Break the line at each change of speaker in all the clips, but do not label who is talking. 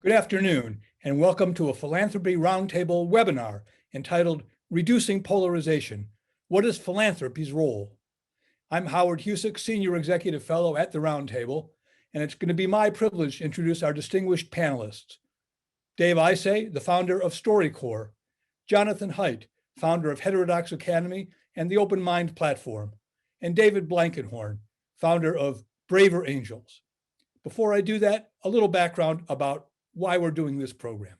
Good afternoon, and welcome to a Philanthropy Roundtable webinar entitled Reducing Polarization, What is Philanthropy's Role? I'm Howard Husock, Senior Executive Fellow at the Roundtable, and it's going to be my privilege to introduce our distinguished panelists. Dave Isay, the founder of StoryCorps, Jonathan Haidt, founder of Heterodox Academy and the Open Mind platform, and David Blankenhorn, founder of Braver Angels. Before I do that, a little background about why we're doing this program.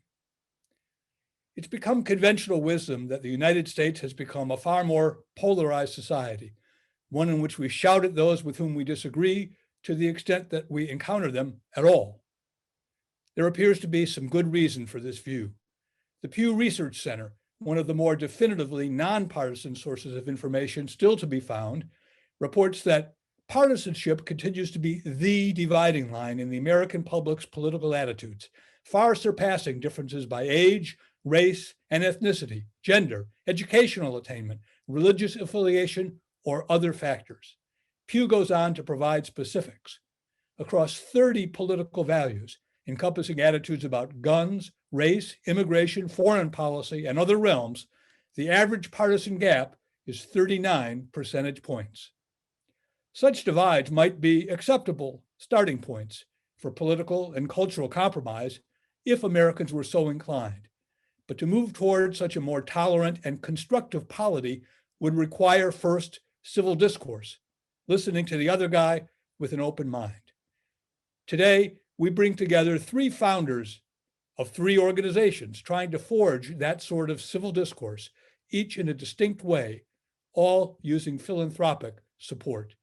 It's become conventional wisdom that the United States has become a far more polarized society, one in which we shout at those with whom we disagree to the extent that we encounter them at all. There appears to be some good reason for this view. The Pew Research Center, one of the more definitively nonpartisan sources of information still to be found, reports that partisanship continues to be the dividing line in the American public's political attitudes, far surpassing differences by age, race, and ethnicity, gender, educational attainment, religious affiliation, or other factors. Pew goes on to provide specifics. Across 30 political values, encompassing attitudes about guns, race, immigration, foreign policy, and other realms, the average partisan gap is 39 percentage points. Such divides might be acceptable starting points for political and cultural compromise if Americans were so inclined. But to move toward such a more tolerant and constructive polity would require first civil discourse, listening to the other guy with an open mind. Today, we bring together three founders of three organizations trying to forge that sort of civil discourse, each in a distinct way, all using philanthropic support.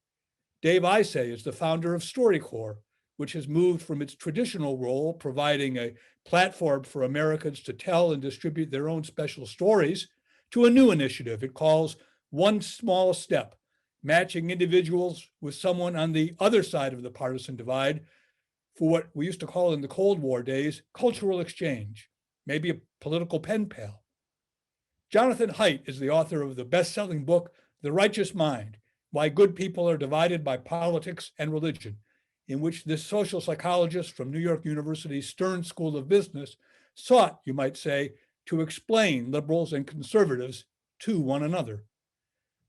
Dave Isay is the founder of StoryCorps, which has moved from its traditional role, providing a platform for Americans to tell and distribute their own special stories, to a new initiative it calls One Small Step, matching individuals with someone on the other side of the partisan divide for what we used to call in the Cold War days, cultural exchange, maybe a political pen pal. Jonathan Haidt is the author of the best-selling book, The Righteous Mind, Why Good People Are Divided by Politics and Religion, in which this social psychologist from New York University's Stern School of Business sought, you might say, to explain liberals and conservatives to one another.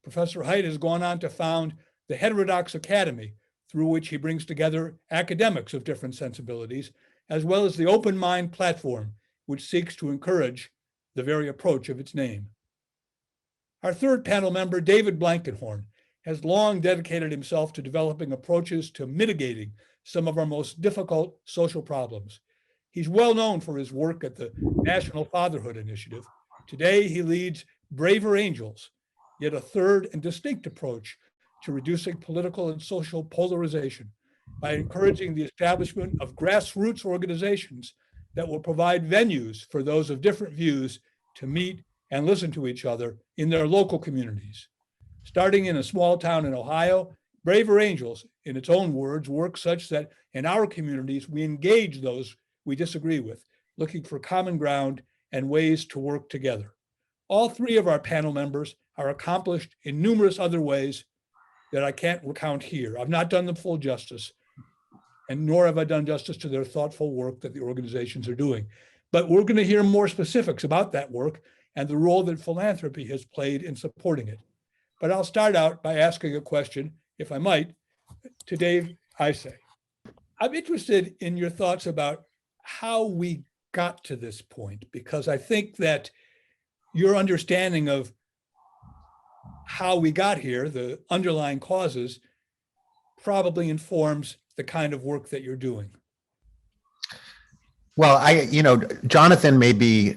Professor Haidt has gone on to found the Heterodox Academy, through which he brings together academics of different sensibilities, as well as the Open Mind platform, which seeks to encourage the very approach of its name. Our third panel member, David Blankenhorn, has long dedicated himself to developing approaches to mitigating some of our most difficult social problems. He's well known for his work at the National Fatherhood Initiative. Today, he leads Braver Angels, yet a third and distinct approach to reducing political and social polarization by encouraging the establishment of grassroots organizations that will provide venues for those of different views to meet and listen to each other in their local communities. Starting in a small town in Ohio, Braver Angels, in its own words, work such that in our communities, we engage those we disagree with, looking for common ground and ways to work together. All three of our panel members are accomplished in numerous other ways that I can't recount here. I've not done them full justice, and nor have I done justice to their thoughtful work that the organizations are doing. But we're going to hear more specifics about that work and the role that philanthropy has played in supporting it. But I'll start out by asking a question, if I might, to Dave Isay. I'm interested in your thoughts about how we got to this point, because I think that your understanding of how we got here, the underlying causes, probably informs the kind of work that you're doing.
Well, Jonathan may be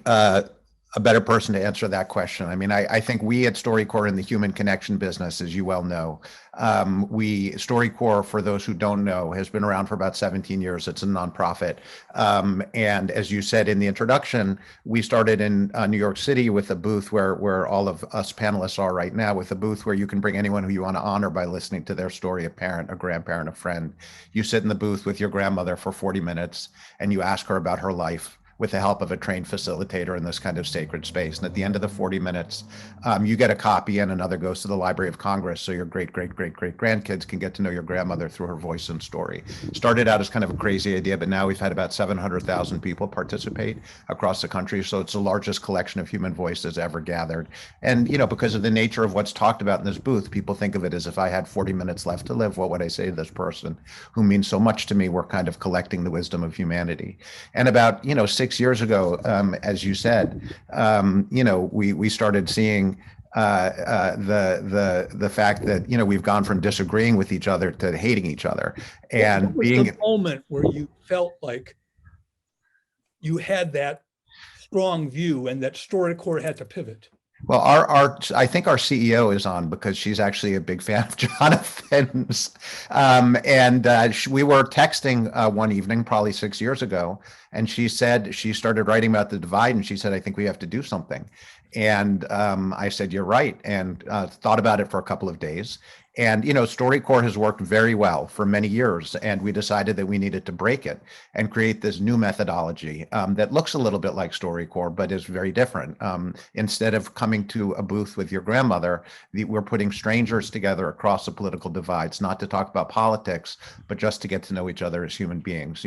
a better person to answer that question. I mean, I think we at StoryCorps in the human connection business, as you well know, StoryCorps, for those who don't know, has been around for about 17 years. It's a nonprofit. And as you said in the introduction, we started in New York City with a booth where all of us panelists are right now, with a booth where you can bring anyone who you want to honor by listening to their story, a parent, a grandparent, a friend. You sit in the booth with your grandmother for 40 minutes and you ask her about her life with the help of a trained facilitator in this kind of sacred space. And at the end of the 40 minutes, you get a copy and another goes to the Library of Congress. So your great, great, great, great grandkids can get to know your grandmother through her voice and story. Started out as kind of a crazy idea, but now we've had about 700,000 people participate across the country. So it's the largest collection of human voices ever gathered. And, because of the nature of what's talked about in this booth, people think of it as if I had 40 minutes left to live, what would I say to this person who means so much to me? We're kind of collecting the wisdom of humanity. And about, 6 years ago, as you said, we started seeing the fact that we've gone from disagreeing with each other to hating each other, and
what was the moment where you felt like you had that strong view and that StoryCorps had to pivot?
Well, I think our CEO is on because she's actually a big fan of Jonathan's. We were texting one evening, probably 6 years ago, and she said she started writing about the divide, and she said, "I think we have to do something." And I said, "You're right," and thought about it for a couple of days. And, StoryCorps has worked very well for many years, and we decided that we needed to break it and create this new methodology that looks a little bit like StoryCorps, but is very different. Instead of coming to a booth with your grandmother, we're putting strangers together across the political divides, not to talk about politics, but just to get to know each other as human beings.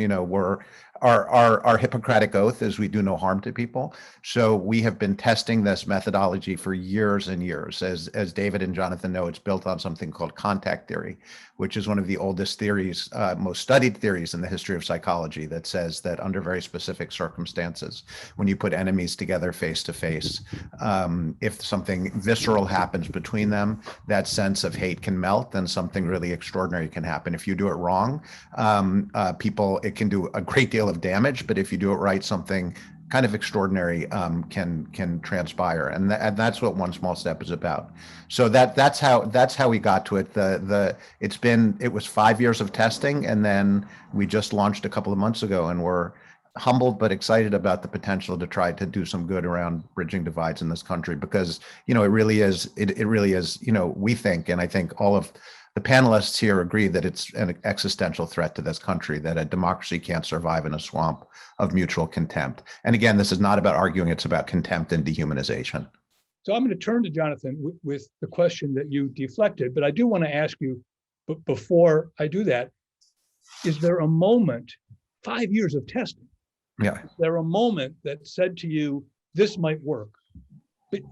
Our Hippocratic oath is we do no harm to people. So we have been testing this methodology for years and years. As David and Jonathan know, it's built on something called contact theory, which is one of the oldest theories, most studied theories in the history of psychology, that says that under very specific circumstances, when you put enemies together face to face, if something visceral happens between them, that sense of hate can melt and something really extraordinary can happen. If you do it wrong, it can do a great deal of damage, but if you do it right, something kind of extraordinary can transpire, and that's what One Small Step is about. So that's how we got to it. It was 5 years of testing, and then we just launched a couple of months ago, and we're humbled but excited about the potential to try to do some good around bridging divides in this country, because it really is we think, and I think all of the panelists here agree, that it's an existential threat to this country, that a democracy can't survive in a swamp of mutual contempt. And again, this is not about arguing, it's about contempt and dehumanization.
So I'm going to turn to Jonathan with the question that you deflected, but I do want to ask you, but before I do that, is there a moment, 5 years of testing, is there a moment that said to you, this might work?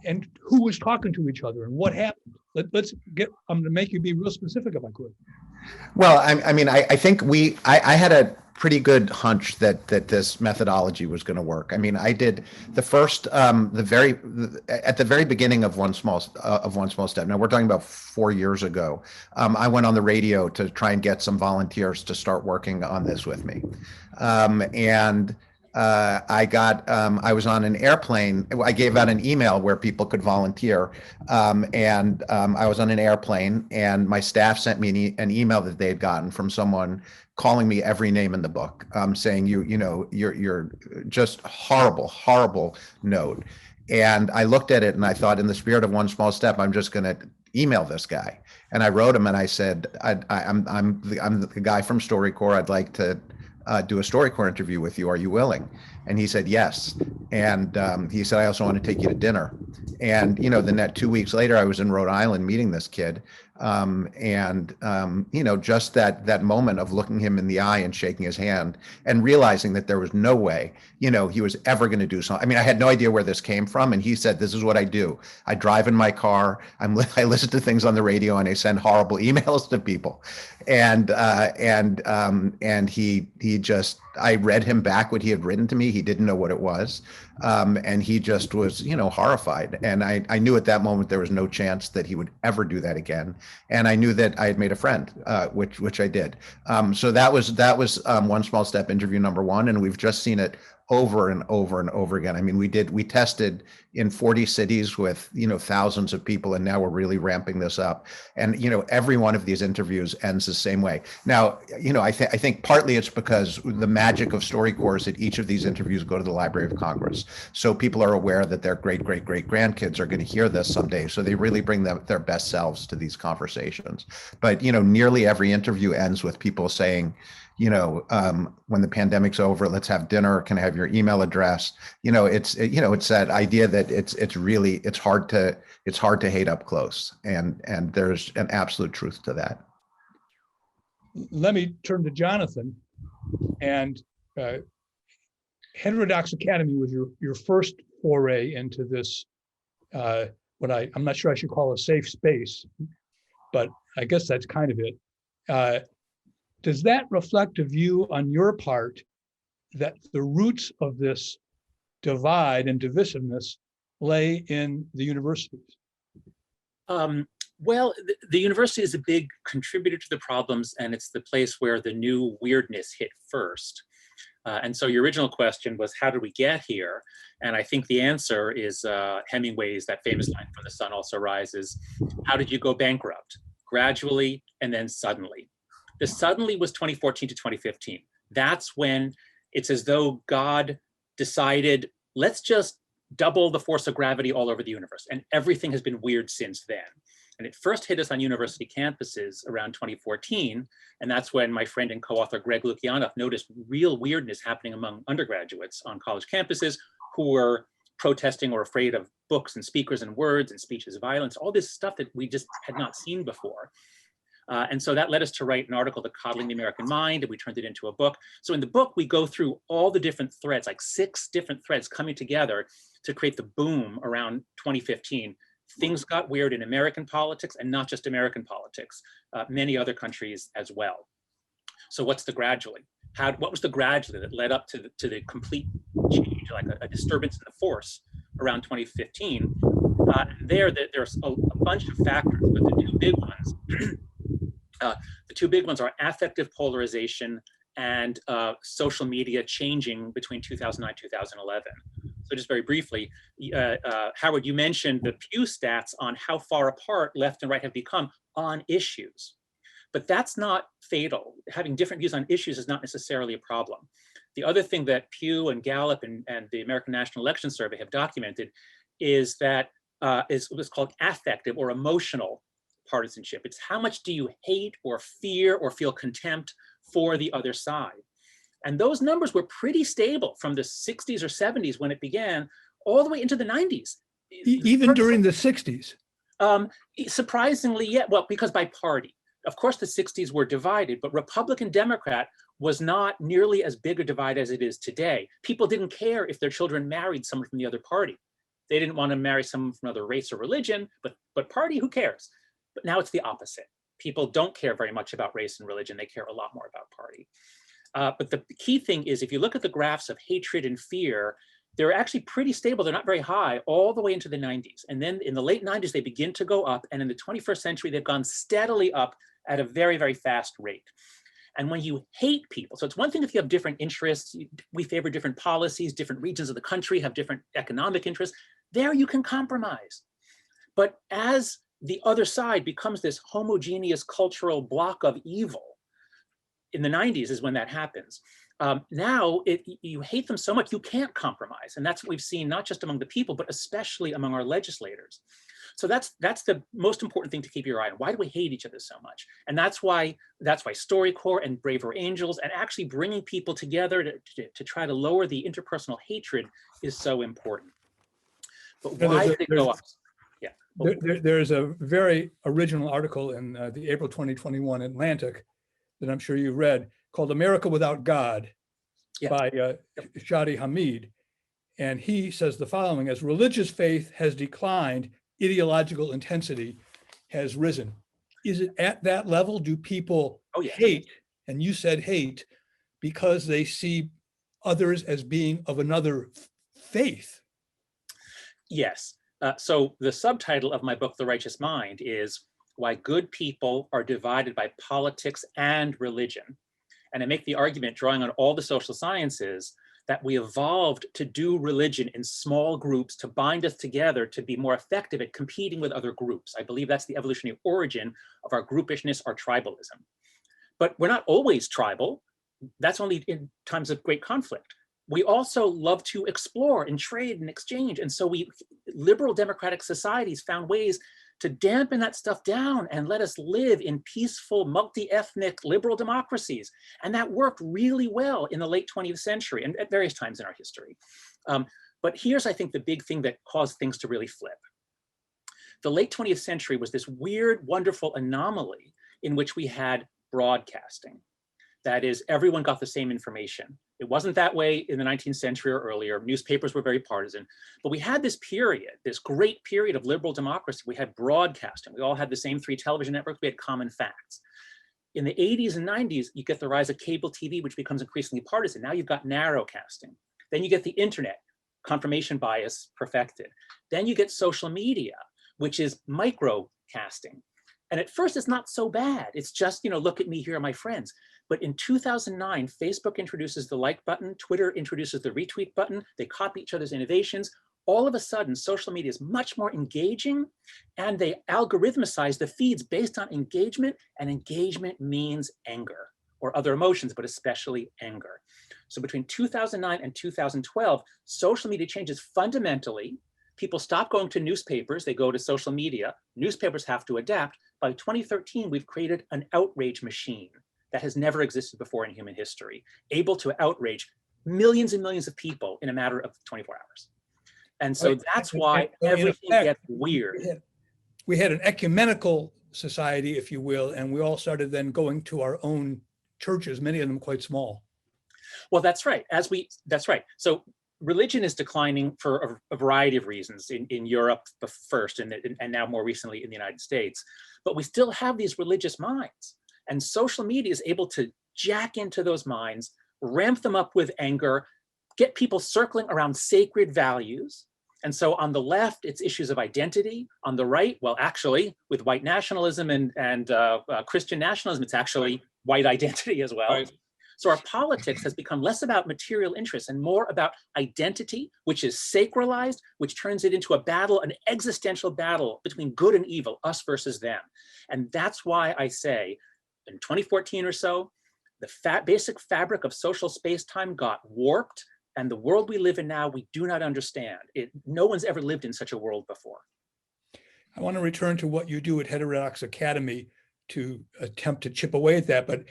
And who was talking to each other and what happened? I'm going to make you be real specific if I could.
Well, I think I had a pretty good hunch that this methodology was going to work. I did the first, at the very beginning of One Small Step. Now we're talking about 4 years ago. I went on the radio to try and get some volunteers to start working on this with me, I was on an airplane. I gave out an email where people could volunteer. I was on an airplane, and my staff sent me an email that they had gotten from someone calling me every name in the book, saying, you're just horrible note. And I looked at it and I thought, in the spirit of One Small Step, I'm just going to email this guy. And I wrote him and I said, I'm the guy from StoryCorps. I'd like to do a StoryCorps interview with you. Are you willing? And he said, yes. And he said, I also want to take you to dinner. And, then that 2 weeks later, I was in Rhode Island meeting this kid. Just that moment of looking him in the eye and shaking his hand and realizing that there was no way, he was ever going to do something. I had no idea where this came from. And he said, this is what I do. I drive in my car. I listen to things on the radio and I send horrible emails to people. I read him back what he had written to me. He didn't know what it was. And he just was, horrified. And I knew at that moment there was no chance that he would ever do that again. And I knew that I had made a friend, which I did. So that was One Small Step interview number one. And we've just seen it over and over and over again. We tested in 40 cities with, thousands of people, and now we're really ramping this up. And, every one of these interviews ends the same way. Now, I think partly it's because the magic of StoryCorps is that each of these interviews go to the Library of Congress. So people are aware that their great grandkids are going to hear this someday. So they really bring their best selves to these conversations. But, nearly every interview ends with people saying, when the pandemic's over, let's have dinner. Can I have your email address? It's that idea that it's hard to hate up close, and there's an absolute truth to that.
Let me turn to Jonathan. And Heterodox Academy was your first foray into this, what I'm not sure I should call a safe space, but I guess that's kind of it. Does that reflect a view on your part that the roots of this divide and divisiveness lay in the universities?
Well, the university is a big contributor to the problems, and it's the place where the new weirdness hit first. And so your original question was, how did we get here? And I think the answer is Hemingway's, that famous line from The Sun Also Rises. How did you go bankrupt? Gradually, and then suddenly. The suddenly was 2014 to 2015. That's when it's as though God decided, let's just double the force of gravity all over the universe. And everything has been weird since then. And it first hit us on university campuses around 2014. And that's when my friend and co-author Greg Lukianoff noticed real weirdness happening among undergraduates on college campuses who were protesting or afraid of books and speakers and words and speech as violence, all this stuff that we just had not seen before. And so that led us to write an article, The Coddling the American Mind, and we turned it into a book. So in the book, we go through all the different threads, like 6 different threads coming together to create the boom around 2015. Things got weird in American politics, and not just American politics, many other countries as well. So what's the gradually? What was the gradually that led up to the complete change, like a disturbance in the force around 2015? There's a bunch of factors, but the two big ones are affective polarization and social media changing between 2009 and 2011. So just very briefly, Howard, you mentioned the Pew stats on how far apart left and right have become on issues. But that's not fatal. Having different views on issues is not necessarily a problem. The other thing that Pew and Gallup and the American National Election Survey have documented is that is what's called affective or emotional partisanship. It's how much do you hate or fear or feel contempt for the other side. And those numbers were pretty stable from the 60s or 70s when it began all the way into the 90s.
Even during the 60s?
Surprisingly, yeah, well, because by party. Of course, the 60s were divided, but Republican-Democrat was not nearly as big a divide as it is today. People didn't care if their children married someone from the other party. They didn't want to marry someone from another race or religion, but party, who cares? But now it's the opposite. People don't care very much about race and religion. They care a lot more about party. But the key thing is, if you look at the graphs of hatred and fear, they're actually pretty stable. They're not very high all the way into the 90s. And then in the late 90s, they begin to go up. And in the 21st century, they've gone steadily up at a very, very fast rate. And when you hate people, so it's one thing if you have different interests, we favor different policies, different regions of the country have different economic interests, there you can compromise. But as the other side becomes this homogeneous cultural block of evil, in the 90s is when that happens. Now you hate them so much you can't compromise, and that's what we've seen not just among the people, but especially among our legislators. So that's the most important thing to keep your eye on. Why do we hate each other so much? And that's why StoryCorps and Braver Angels and actually bringing people together to try to lower the interpersonal hatred is so important. But why did it go up? Yeah.
There's a very original article in the April 2021 Atlantic that I'm sure you've read, called America Without God, by Shadi Hamid. And he says the following: as religious faith has declined, ideological intensity has risen. Is it at that level? Do people hate, and you said hate, because they see others as being of another faith?
Yes. So the subtitle of my book, The Righteous Mind, is Why Good People Are Divided by Politics and Religion. And I make the argument, drawing on all the social sciences, that we evolved to do religion in small groups to bind us together to be more effective at competing with other groups. I believe that's the evolutionary origin of our groupishness, our tribalism. But we're not always tribal. That's only in times of great conflict. We also love to explore and trade and exchange. And so liberal democratic societies found ways to dampen that stuff down and let us live in peaceful, multi-ethnic, liberal democracies. And that worked really well in the late 20th century and at various times in our history. But here's, I think, the big thing that caused things to really flip. The late 20th century was this weird, wonderful anomaly in which we had broadcasting. That is, everyone got the same information. It wasn't that way in the 19th century or earlier. Newspapers were very partisan, but we had this period, this great period of liberal democracy. We had broadcasting. We all had the same 3 television networks. We had common facts. In the 80s and 90s, you get the rise of cable TV, which becomes increasingly partisan. Now you've got narrowcasting. Then you get the internet, confirmation bias perfected. Then you get social media, which is microcasting. And at first, it's not so bad. It's just, look at me, here are my friends. But in 2009, Facebook introduces the like button, Twitter introduces the retweet button, they copy each other's innovations. All of a sudden, social media is much more engaging, and they algorithmicize the feeds based on engagement, and engagement means anger or other emotions, but especially anger. So between 2009 and 2012, social media changes fundamentally. People stop going to newspapers, they go to social media. Newspapers have to adapt. By 2013, we've created an outrage machine that has never existed before in human history, able to outrage millions and millions of people in a matter of 24 hours. And so that's why everything gets weird.
We had an ecumenical society, if you will, and we all started then going to our own churches, many of them quite small.
Well, that's right. That's right. So religion is declining for a variety of reasons in Europe first, and now more recently in the United States. But we still have these religious minds. And social media is able to jack into those minds, ramp them up with anger, get people circling around sacred values. And so on the left, it's issues of identity. On the right, well, actually, with white nationalism and Christian nationalism, it's actually white identity as well. Right. So our politics has become less about material interests and more about identity, which is sacralized, which turns it into a battle, an existential battle between good and evil, us versus them. And that's why I say, in 2014 or so, the basic fabric of social space-time got warped, and the world we live in now, we do not understand. No one's ever lived in such a world before.
I want to return to what you do at Heterodox Academy to attempt to chip away at that. But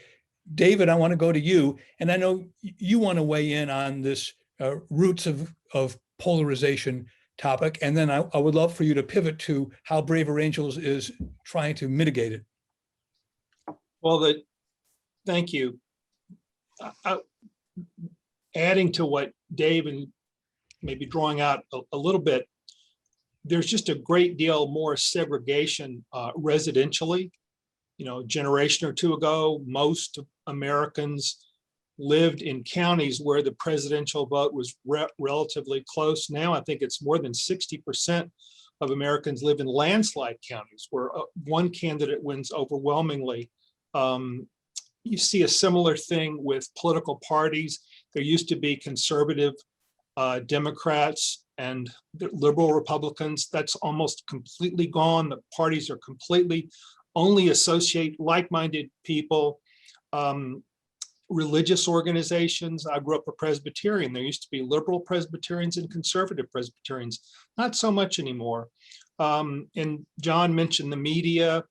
David, I want to go to you, and I know you want to weigh in on this roots of polarization topic, and then I would love for you to pivot to how Braver Angels is trying to mitigate it.
Well, thank you. Adding to what Dave and maybe drawing out a little bit, there's just a great deal more segregation residentially. A generation or two ago, most Americans lived in counties where the presidential vote was relatively close. Now I think it's more than 60% of Americans live in landslide counties where one candidate wins overwhelmingly. You see a similar thing with political parties. There used to be conservative Democrats and liberal Republicans. That's almost completely gone. The parties are completely only associate like-minded people. Religious organizations. I grew up a Presbyterian. There used to be liberal Presbyterians and conservative Presbyterians. Not so much anymore. And John mentioned the media.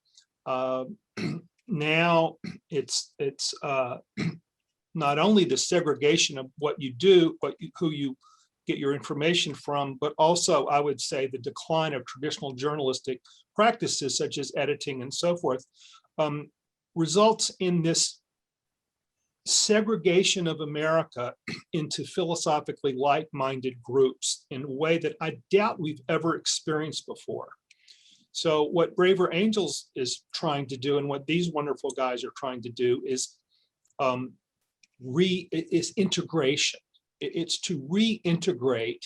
Now it's not only the segregation of what you do, but who you get your information from, but also I would say the decline of traditional journalistic practices such as editing and so forth, results in this segregation of America into philosophically like-minded groups in a way that I doubt we've ever experienced before. So what Braver Angels is trying to do and what these wonderful guys are trying to do is integration. It's to reintegrate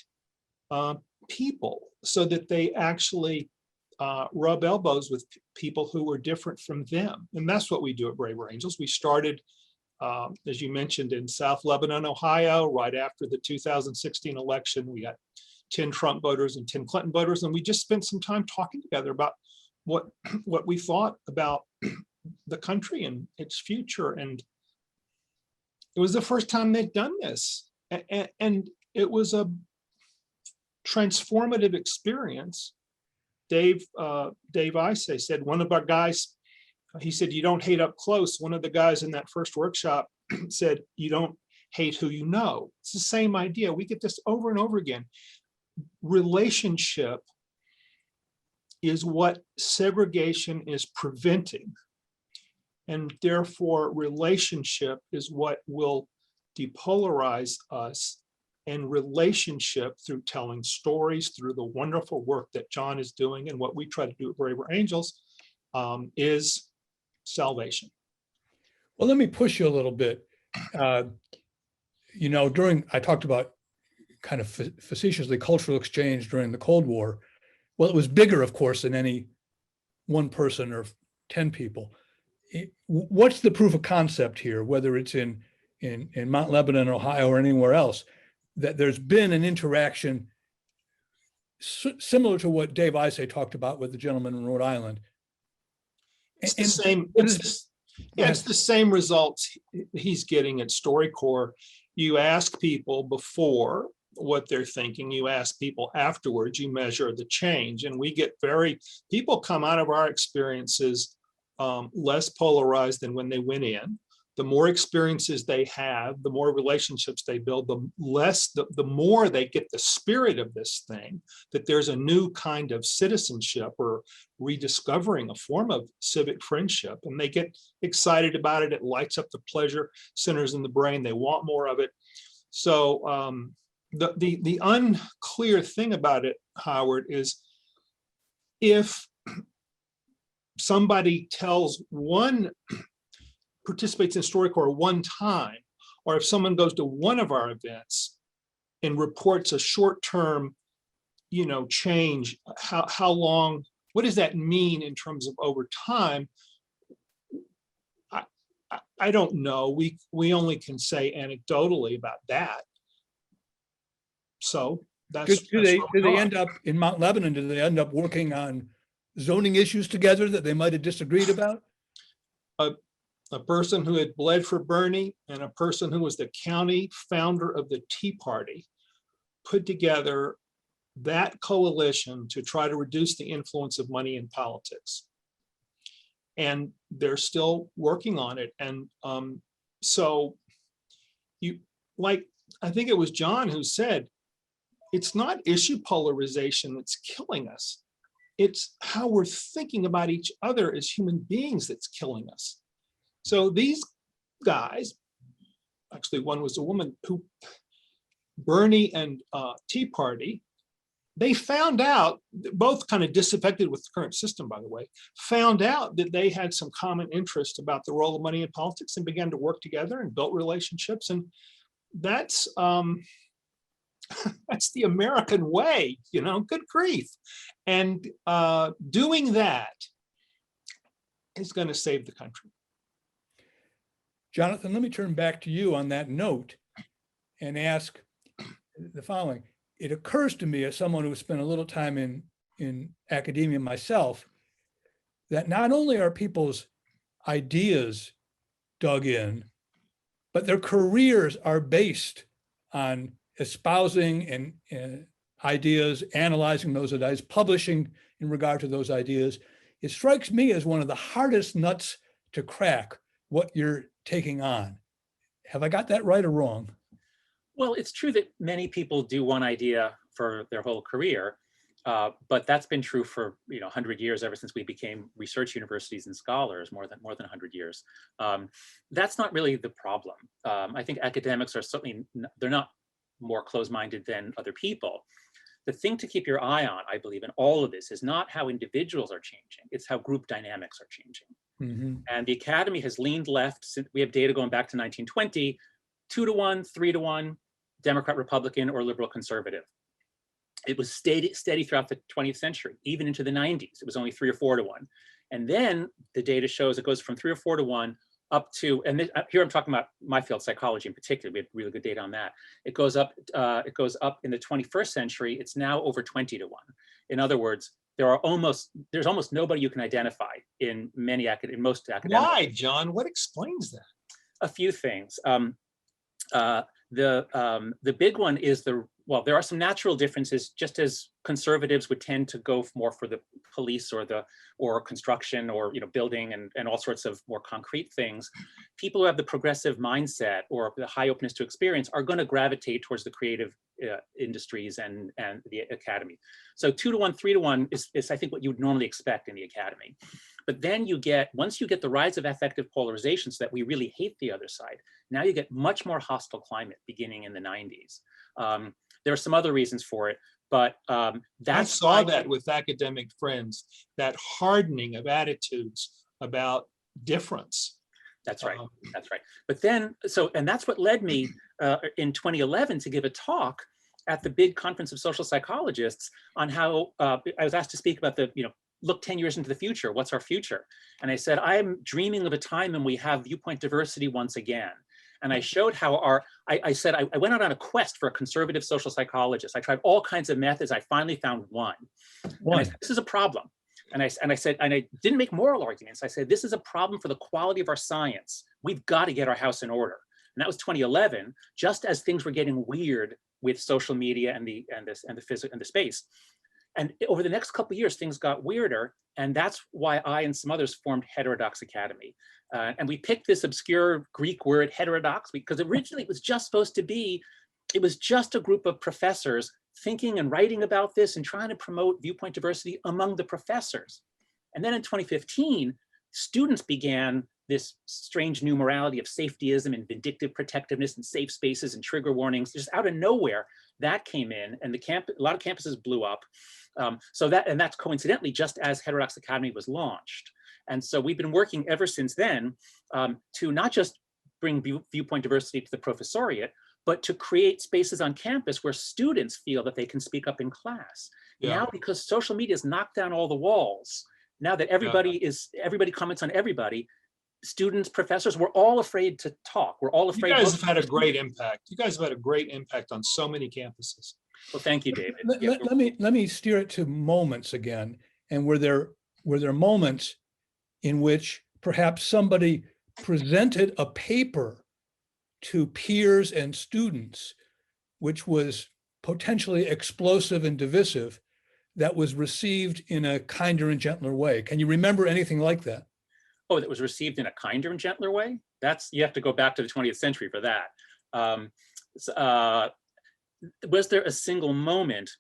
people so that they actually rub elbows with people who are different from them. And that's what we do at Braver Angels. We started, as you mentioned, in South Lebanon, Ohio, right after the 2016 election. We got 10 Trump voters and 10 Clinton voters, and we just spent some time talking together about what we thought about the country and its future. And it was the first time they'd done this. And it was a transformative experience Dave Isay said, one of our guys, he said, you don't hate up close. One of the guys in that first workshop said, you don't hate who you know. It's the same idea. We get this over and over again. Relationship is what segregation is preventing. And therefore, relationship is what will depolarize us. And relationship, through telling stories, through the wonderful work that John is doing and what we try to do at Braver Angels, is salvation.
Well, let me push you a little bit. You know, I talked about kind of facetiously cultural exchange during the Cold War. Well, it was bigger, of course, than any one person or 10 people. What's the proof of concept here, whether it's in Mount Lebanon, Ohio, or anywhere else, that there's been an interaction similar to what Dave Isay talked about with the gentleman in Rhode Island?
It's the same. It's the same results he's getting at StoryCorps. You ask people before what they're thinking. You ask people afterwards. You measure the change, and we get people come out of our experiences less polarized than when they went in. The more experiences they have, the more relationships they build, the more they get the spirit of this thing, that there's a new kind of citizenship or rediscovering a form of civic friendship, and they get excited about it. It lights up the pleasure centers in the brain. They want more of it. So the unclear thing about it, Howard, is if somebody participates in StoryCorps one time, or if someone goes to one of our events and reports a short-term, change, how long, what does that mean in terms of over time? I don't know. We only can say anecdotally about that. So
do they end up in Mount Lebanon? Do they end up working on zoning issues together that they might have disagreed about?
A person who had bled for Bernie and a person who was the county founder of the Tea Party put together that coalition to try to reduce the influence of money in politics. And they're still working on it. And so I think it was John who said, it's not issue polarization that's killing us. It's how we're thinking about each other as human beings that's killing us. So these guys, actually one was a woman, who Bernie and Tea Party, they found out, both kind of disaffected with the current system, by the way, found out that they had some common interest about the role of money in politics and began to work together and built relationships. And that's that's the American way, good grief. And doing that is going to save the country.
Jonathan, let me turn back to you on that note and ask the following. It occurs to me, as someone who spent a little time in academia myself, that not only are people's ideas dug in, but their careers are based on espousing and ideas, analyzing those ideas, publishing in regard to those ideas. It strikes me as one of the hardest nuts to crack, what you're taking on. Have I got that right or wrong?
Well, it's true that many people do one idea for their whole career, but that's been true for 100 years, ever since we became research universities and scholars, more than 100 years. That's not really the problem. I think academics are certainly, they're not more closed-minded than other people. The thing to keep your eye on, I believe, in all of this is not how individuals are changing, it's how group dynamics are changing. Mm-hmm. And the Academy has leaned left. Since we have data going back to 1920, 2-to-1, 3-to-1, Democrat, Republican, or liberal conservative. It was steady throughout the 20th century, even into the 90s. It was only 3 or 4-to-1. And then the data shows it goes from 3 or 4-to-1 up to, and here I'm talking about my field, psychology in particular. We have really good data on that. It goes up in the 21st century. It's now over 20-to-1. In other words, there's almost nobody you can identify in most academic.
Why, John? What explains that?
A few things. The big one is there are some natural differences. Just as conservatives would tend to go more for the police or construction or building and all sorts of more concrete things, people who have the progressive mindset or the high openness to experience are going to gravitate towards the creative industries and the academy. So 2 to 1, 3 to 1 is I think what you would normally expect in the academy. But then once you get the rise of affective polarization so that we really hate the other side, now you get much more hostile climate beginning in the 90s. There are some other reasons for it, but
I saw that with academic friends, that hardening of attitudes about difference.
That's right. That's right. But then, and that's what led me in 2011 to give a talk at the big conference of social psychologists on how I was asked to speak about look 10 years into the future. What's our future? And I said, I'm dreaming of a time when we have viewpoint diversity once again. And I showed how I said, I went out on a quest for a conservative social psychologist. I tried all kinds of methods. I finally found one. And I said, this is a problem. And I said, and I didn't make moral arguments. I said, this is a problem for the quality of our science. We've got to get our house in order. And that was 2011, just as things were getting weird with social media and the physical and the space. And over the next couple of years, things got weirder. And that's why I and some others formed Heterodox Academy. And we picked this obscure Greek word heterodox because originally it was just supposed to be, it was just a group of professors thinking and writing about this and trying to promote viewpoint diversity among the professors. And then in 2015, students began this strange new morality of safetyism and vindictive protectiveness and safe spaces and trigger warnings. Just out of nowhere, that came in, and a lot of campuses blew up. And that's coincidentally just as Heterodox Academy was launched. And so we've been working ever since then to not just bring viewpoint diversity to the professoriate, but to create spaces on campus where students feel that they can speak up in class. Yeah. Now, because social media has knocked down all the walls, now that everybody comments on everybody, students, professors, we're all afraid to talk. We're all afraid.
You guys have had a great impact. You guys have had a great impact on so many campuses.
Well, thank you, David.
Let me steer it to moments again, and were there moments in which perhaps somebody presented a paper to peers and students, which was potentially explosive and divisive, that was received in a kinder and gentler way? Can you remember anything like that?
Oh, that was received in a kinder and gentler way? You have to go back to the 20th century for that. Was there a single moment?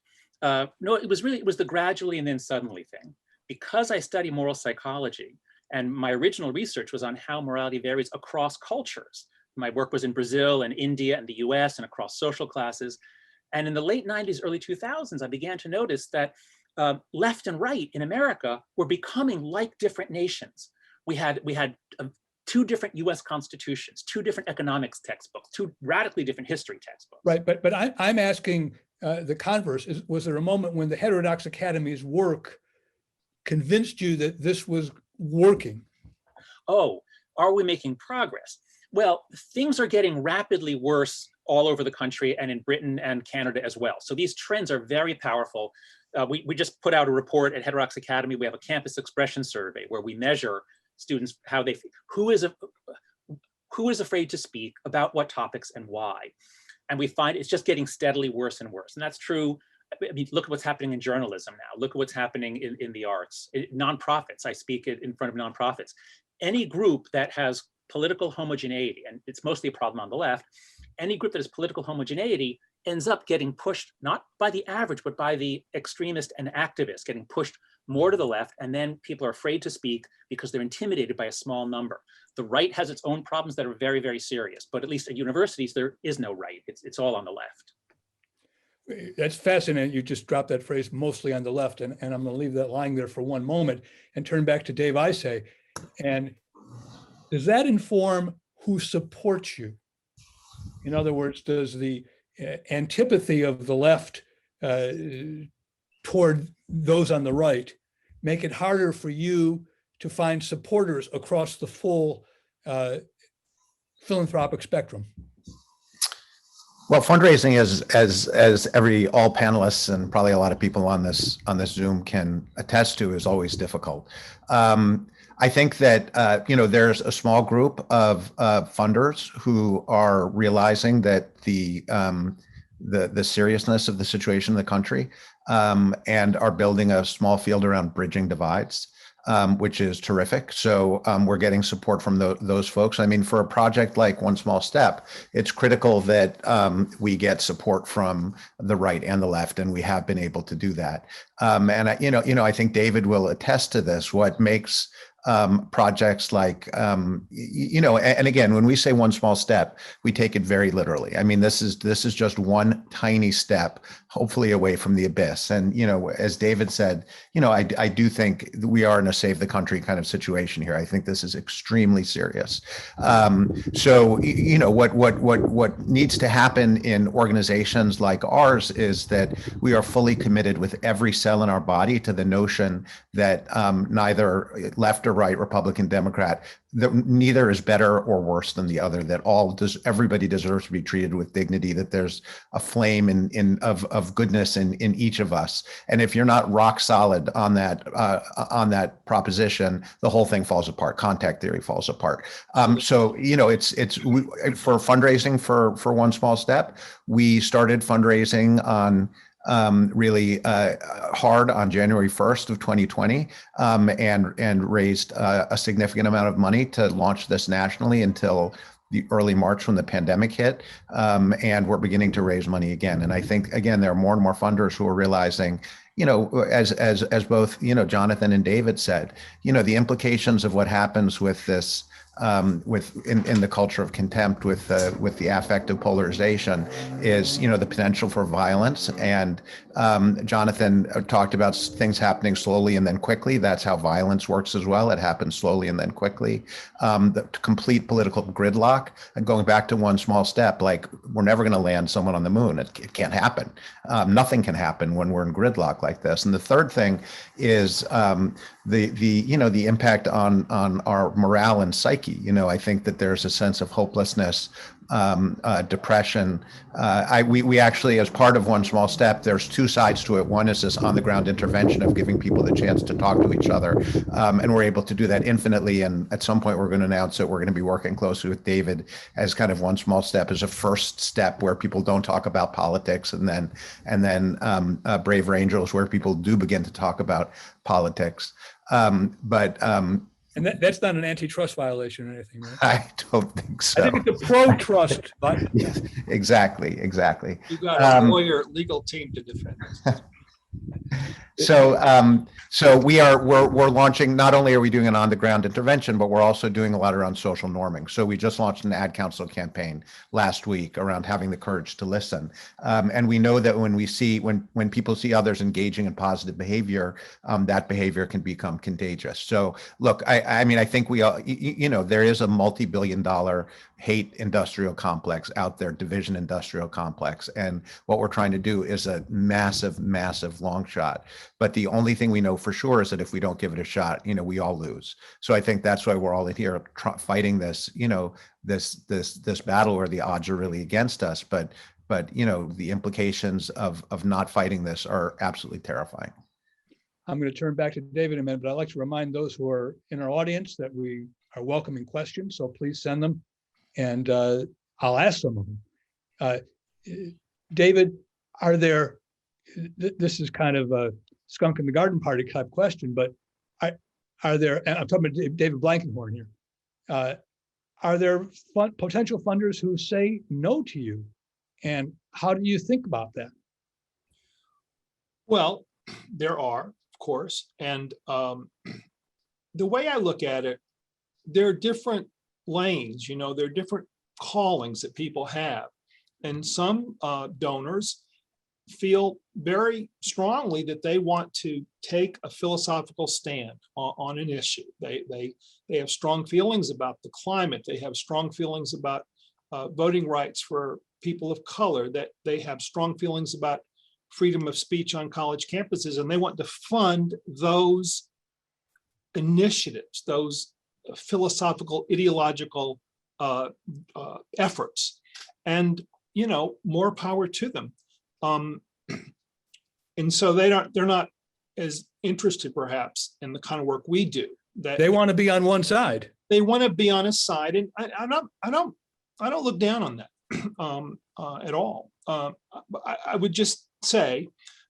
No, it was the gradually and then suddenly thing. Because I study moral psychology, and my original research was on how morality varies across cultures. My work was in Brazil and India and the US and across social classes. And in the late 90s, early 2000s, I began to notice that left and right in America were becoming like different nations. We had 2 different US constitutions, 2 different economics textbooks, 2 radically different history textbooks.
Right, but I'm asking the converse. Was there a moment when the Heterodox Academy's work convinced you that this was working?
Oh, are we making progress? Well, things are getting rapidly worse all over the country and in Britain and Canada as well. So these trends are very powerful. We just put out a report at Heterodox Academy. We have a campus expression survey where we measure students, how they feel, who is afraid to speak, about what topics and why. And we find it's just getting steadily worse and worse. And that's true. I mean, look at what's happening in journalism now. Look at what's happening in the arts. Nonprofits, I speak in front of nonprofits. Any group that has political homogeneity, and it's mostly a problem on the left, any group that has political homogeneity ends up getting pushed, not by the average, but by the extremist and activists, getting pushed more to the left, and then people are afraid to speak because they're intimidated by a small number. The right has its own problems that are very, very serious, but at least at universities, there is no right. It's all on the left.
That's fascinating. You just dropped that phrase, mostly on the left, and I'm going to leave that lying there for one moment and turn back to Dave Isay. And does that inform who supports you? In other words, does the antipathy of the left toward those on the right make it harder for you to find supporters across the full philanthropic spectrum?
Well, fundraising is, as all panelists and probably a lot of people on this Zoom can attest to, is always difficult. I think that there's a small group of funders who are realizing that the the seriousness of the situation in the country, and are building a small field around bridging divides, which is terrific. So we're getting support from those folks. I mean, for a project like One Small Step, it's critical that we get support from the right and the left, and we have been able to do that. And I think David will attest to this. What makes projects like, and again, when we say one small step, we take it very literally. I mean, this is just one tiny step, hopefully away from the abyss. And, as David said, I do think we are in a save the country kind of situation here. I think this is extremely serious. So, what needs to happen in organizations like ours is that we are fully committed with every cell in our body to the notion that neither left or right, Republican, Democrat, that neither is better or worse than the other, that everybody deserves to be treated with dignity, that there's a flame of goodness in each of us. And if you're not rock solid on that proposition, the whole thing falls apart. Contact theory falls apart. So, it's for fundraising for One Small Step. We started fundraising on really hard on January 1st of 2020, and raised a significant amount of money to launch this nationally until the early March when the pandemic hit, and we're beginning to raise money again. And I think, again, there are more and more funders who are realizing, as both, Jonathan and David said, the implications of what happens with this, in the culture of contempt, with the affect of polarization, is the potential for violence. And Jonathan talked about things happening slowly and then quickly. That's how violence works as well. It happens slowly and then quickly. The complete political gridlock. And going back to One Small Step, like, we're never going to land someone on the moon. It can't happen. Nothing can happen when we're in gridlock like this. And the third thing is the impact on our morale and psyche. I think that there's a sense of hopelessness, depression. We actually, as part of One Small Step, there's two sides to it. One is this on the ground intervention of giving people the chance to talk to each other. And we're able to do that infinitely. And at some point, we're going to announce that we're going to be working closely with David as kind of One Small Step as a first step where people don't talk about politics, and then Braver Angels, where people do begin to talk about politics.
And that's not an antitrust violation or anything, right?
I don't think so.
I think it's a pro-trust button.
Yes, exactly.
You got a lawyer legal team to defend us.
So we're launching. Not only are we doing an on the ground intervention, but we're also doing a lot around social norming. So we just launched an ad council campaign last week around having the courage to listen. And we know that when people see others engaging in positive behavior, that behavior can become contagious. So look, I mean, I think we all, there is a multi-billion-dollar Haidt industrial complex out there, division industrial complex. And what we're trying to do is a massive, massive long shot. But the only thing we know for sure is that if we don't give it a shot, we all lose. So I think that's why we're all in here fighting this, this battle where the odds are really against us. But the implications of not fighting this are absolutely terrifying.
I'm going to turn back to David in a minute, but I'd like to remind those who are in our audience that we are welcoming questions. So please send them, and I'll ask some of them. David, are there, this is kind of a skunk in the garden party type question, but are there, and I'm talking about David Blankenhorn here, are there potential funders who say no to you? And how do you think about that?
Well, there are, of course. And the way I look at it, there are different lanes, there are different callings that people have. And some donors feel very strongly that they want to take a philosophical stand on an issue. They have strong feelings about the climate. They have strong feelings about voting rights for people of color, that they have strong feelings about freedom of speech on college campuses, and they want to fund those initiatives, those philosophical, ideological efforts. And more power to them. And so they're not as interested perhaps in the kind of work we do. That
they want to be on one side.
They want to be on a side, and I don't look down on that at all. I would just say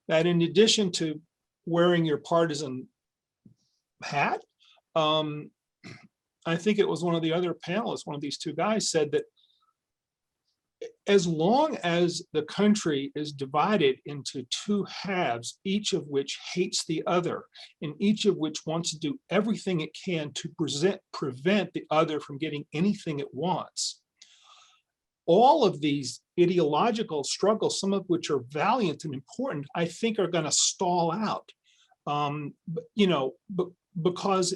that in addition to wearing your partisan hat, I think it was one of the other panelists, one of these two guys said that as long as the country is divided into two halves, each of which hates the other, and each of which wants to do everything it can to prevent the other from getting anything it wants, all of these ideological struggles, some of which are valiant and important, I think are going to stall out. Because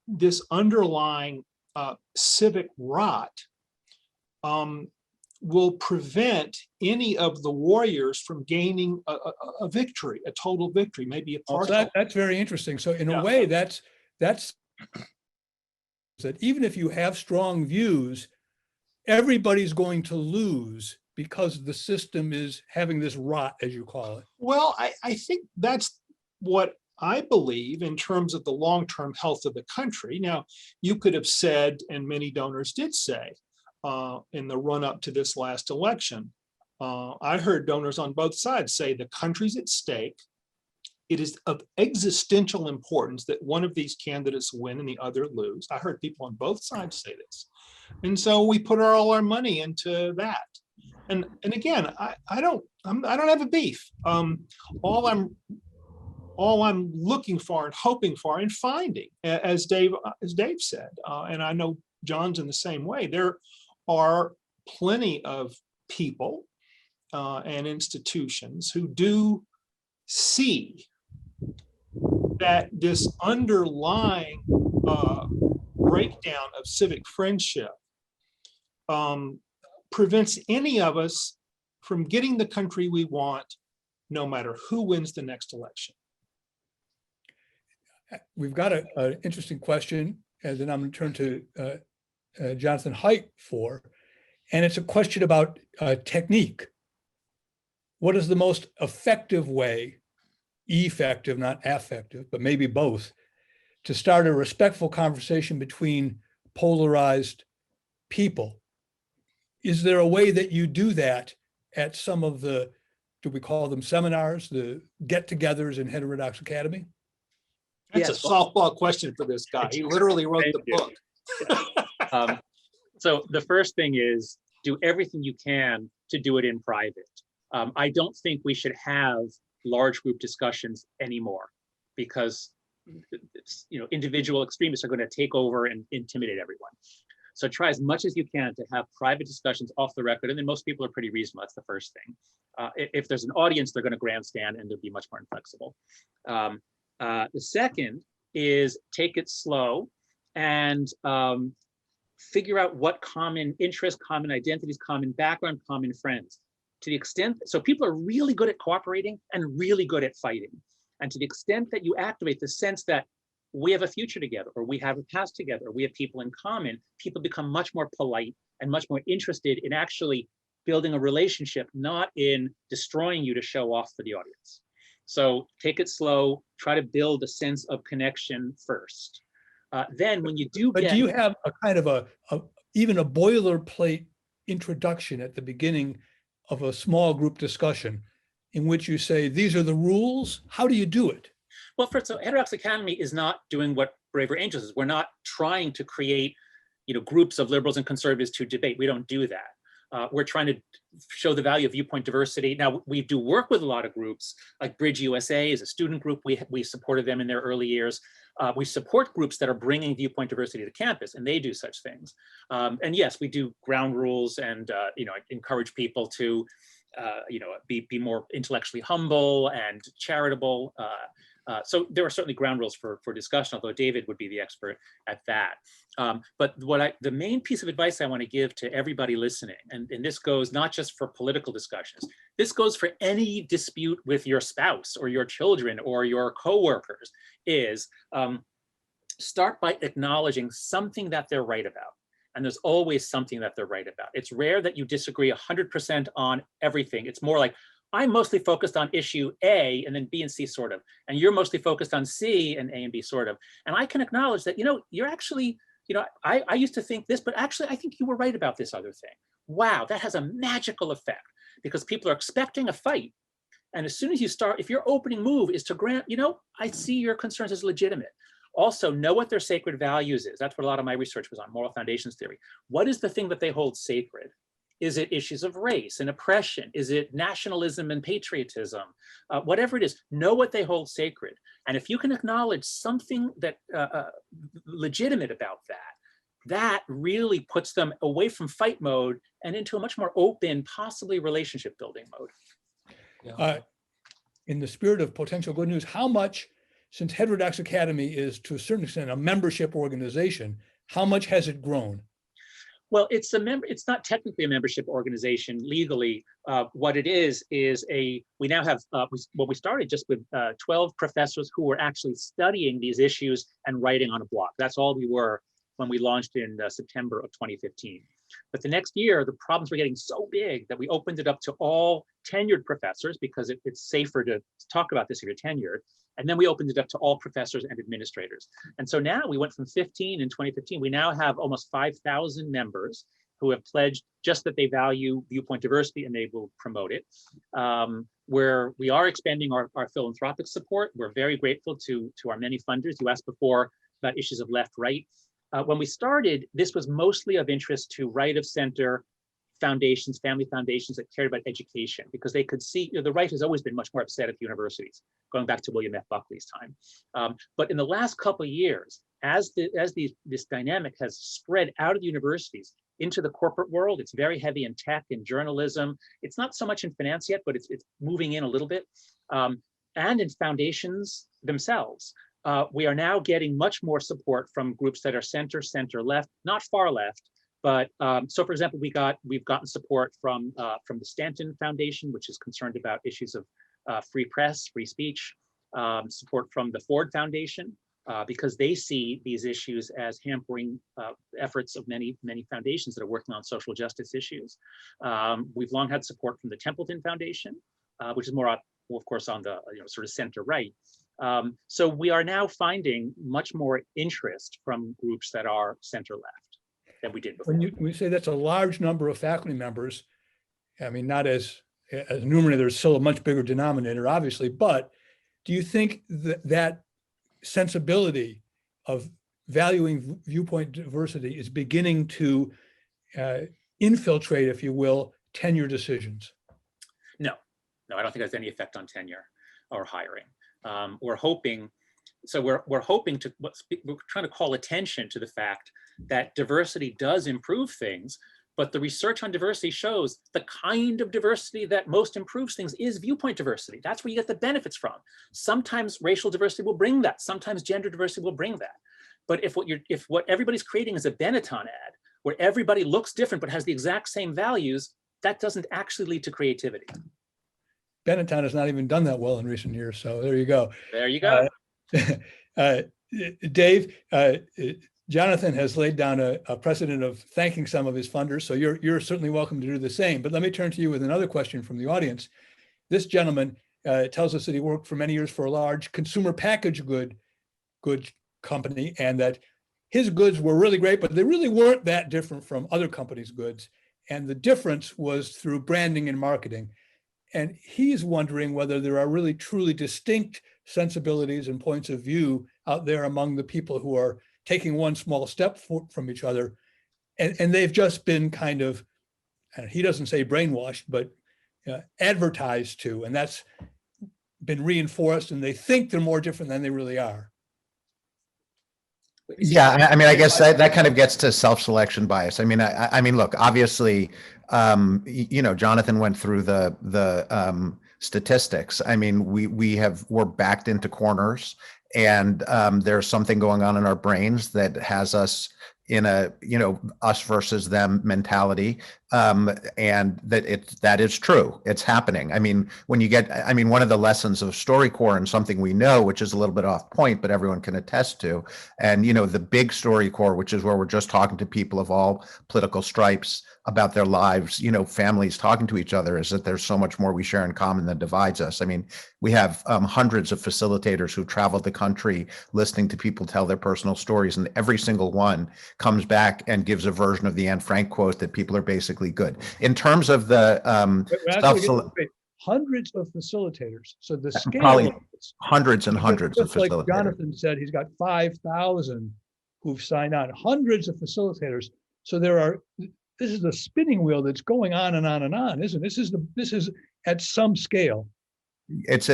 this underlying civic rot will prevent any of the warriors from gaining a victory, a total victory, maybe a partial.
So that's very interesting. So in a way, that's that even if you have strong views, everybody's going to lose because the system is having this rot, as you call it.
Well, I think that's what I believe in terms of the long-term health of the country. Now, you could have said, and many donors did say, in the run-up to this last election, I heard donors on both sides say the country's at stake. It is of existential importance that one of these candidates win and the other lose. I heard people on both sides say this. And so we put all our money into that. And again, I don't have a beef. All I'm looking for and hoping for and finding, as Dave said, and I know John's in the same way, there are plenty of people and institutions who do see that this underlying breakdown of civic friendship prevents any of us from getting the country we want, no matter who wins the next election.
We've got an interesting question, and then I'm going to turn to Jonathan Haidt for, and it's a question about technique. What is the most effective way, effective, not affective, but maybe both, to start a respectful conversation between polarized people? Is there a way that you do that at some of the, do we call them seminars, the get-togethers in Heterodox Academy?
That's a softball question for this guy. He literally wrote the book.
So the first thing is do everything you can to do it in private. I don't think we should have large group discussions anymore because individual extremists are going to take over and intimidate everyone. So try as much as you can to have private discussions off the record, and then most people are pretty reasonable. That's the first thing. If there's an audience, they're going to grandstand and they'll be much more inflexible. The second is take it slow and figure out what common interests, common identities, common background, common friends. To the extent, so people are really good at cooperating and really good at fighting. And to the extent that you activate the sense that we have a future together, or we have a past together, or we have people in common, people become much more polite and much more interested in actually building a relationship, not in destroying you to show off for the audience. So take it slow, try to build a sense of connection first. Then when you do
But do you have a kind of even a boilerplate introduction at the beginning of a small group discussion in which you say, these are the rules? How do you do it?
Well, first, so Heterodox Academy is not doing what Braver Angels is. We're not trying to create, groups of liberals and conservatives to debate. We don't do that. We're trying to show the value of viewpoint diversity. Now, we do work with a lot of groups, like Bridge USA is a student group. We supported them in their early years. We support groups that are bringing viewpoint diversity to campus, and they do such things. And yes, we do ground rules and encourage people to be more intellectually humble and charitable. So there are certainly ground rules for discussion, although David would be the expert at that. But the main piece of advice I want to give to everybody listening, and this goes not just for political discussions, this goes for any dispute with your spouse or your children or your coworkers, is start by acknowledging something that they're right about. And there's always something that they're right about. It's rare that you disagree 100% on everything. It's more like, I'm mostly focused on issue A and then B and C sort of, and you're mostly focused on C and A and B sort of. And I can acknowledge that, you're actually, I used to think this, but actually I think you were right about this other thing. Wow, that has a magical effect. because people are expecting a fight. And as soon as you start, if your opening move is to grant, I see your concerns as legitimate. Also, know what their sacred values is. That's what a lot of my research was on, moral foundations theory. What is the thing that they hold sacred? Is it issues of race and oppression? Is it nationalism and patriotism? Whatever it is, know what they hold sacred. And if you can acknowledge something that legitimate about that really puts them away from fight mode and into a much more open, possibly relationship building mode.
In the spirit of potential good news, how much, since Heterodox Academy is to a certain extent a membership organization, how much has it grown?
Well, it's not technically a membership organization legally. What it is we now have, we started just with 12 professors who were actually studying these issues and writing on a blog. That's all we were when we launched in September of 2015. But the next year, the problems were getting so big that we opened it up to all tenured professors because it's safer to talk about this if you're tenured. And then we opened it up to all professors and administrators. And so now we went from 15 in 2015, we now have almost 5,000 members who have pledged just that they value viewpoint diversity and they will promote it. Where we are expanding our philanthropic support. We're very grateful to our many funders. You asked before about issues of left-right. When we started, this was mostly of interest to right of center foundations, family foundations that cared about education, because they could see, the right has always been much more upset at the universities, going back to William F. Buckley's time. But in the last couple of years, as this dynamic has spread out of the universities into the corporate world, it's very heavy in tech and journalism. It's not so much in finance yet, but it's moving in a little bit. And in foundations themselves. We are now getting much more support from groups that are center left, not far left. But so, for example, we've gotten support from the Stanton Foundation, which is concerned about issues of free press, free speech. Support from the Ford Foundation, because they see these issues as hampering efforts of many foundations that are working on social justice issues. We've long had support from the Templeton Foundation, which is more, of course, on the sort of center right. So we are now finding much more interest from groups that are center left than we did before.
When you say that's a large number of faculty members, I mean, not as numerator, there's still a much bigger denominator, obviously, but do you think that sensibility of valuing viewpoint diversity is beginning to infiltrate, if you will, tenure decisions?
No, I don't think it has any effect on tenure or hiring. We're hoping to, we're trying to call attention to the fact that diversity does improve things, but the research on diversity shows the kind of diversity that most improves things is viewpoint diversity. That's where you get the benefits from. Sometimes racial diversity will bring that. Sometimes gender diversity will bring that. But if what everybody's creating is a Benetton ad, where everybody looks different but has the exact same values, that doesn't actually lead to creativity.
Benetton has not even done that well in recent years, so there you go.
There you go.
Dave, Jonathan has laid down a precedent of thanking some of his funders, so you're certainly welcome to do the same. But let me turn to you with another question from the audience. This gentleman tells us that he worked for many years for a large consumer packaged goods company, and that his goods were really great, but they really weren't that different from other companies' goods. And the difference was through branding and marketing. And he's wondering whether there are really truly distinct sensibilities and points of view out there among the people who are taking one small step from each other. And they've just been kind of, he doesn't say brainwashed, but advertised to, and that's been reinforced, and they think they're more different than they really are.
Yeah, I mean, I guess that kind of gets to self-selection bias. I mean, look, obviously, Jonathan went through the statistics. I mean, we're backed into corners, and there's something going on in our brains that has us in a us versus them mentality, and that is true. It's happening. I mean, one of the lessons of StoryCorps, and something we know, which is a little bit off point, but everyone can attest to, and the big StoryCorps, which is where we're just talking to people of all political stripes about their lives, families talking to each other, is that there's so much more we share in common that divides us. I mean, we have hundreds of facilitators who traveled the country listening to people tell their personal stories, and every single one comes back and gives a version of the Anne Frank quote that people are basically good. In terms of the
hundreds of facilitators. So the scale,
probably hundreds and hundreds of
just like
facilitators.
Jonathan said, he's got 5,000 who've signed on, hundreds of facilitators. So this is a spinning wheel that's going on and on and on, isn't it? This is at some scale.
It's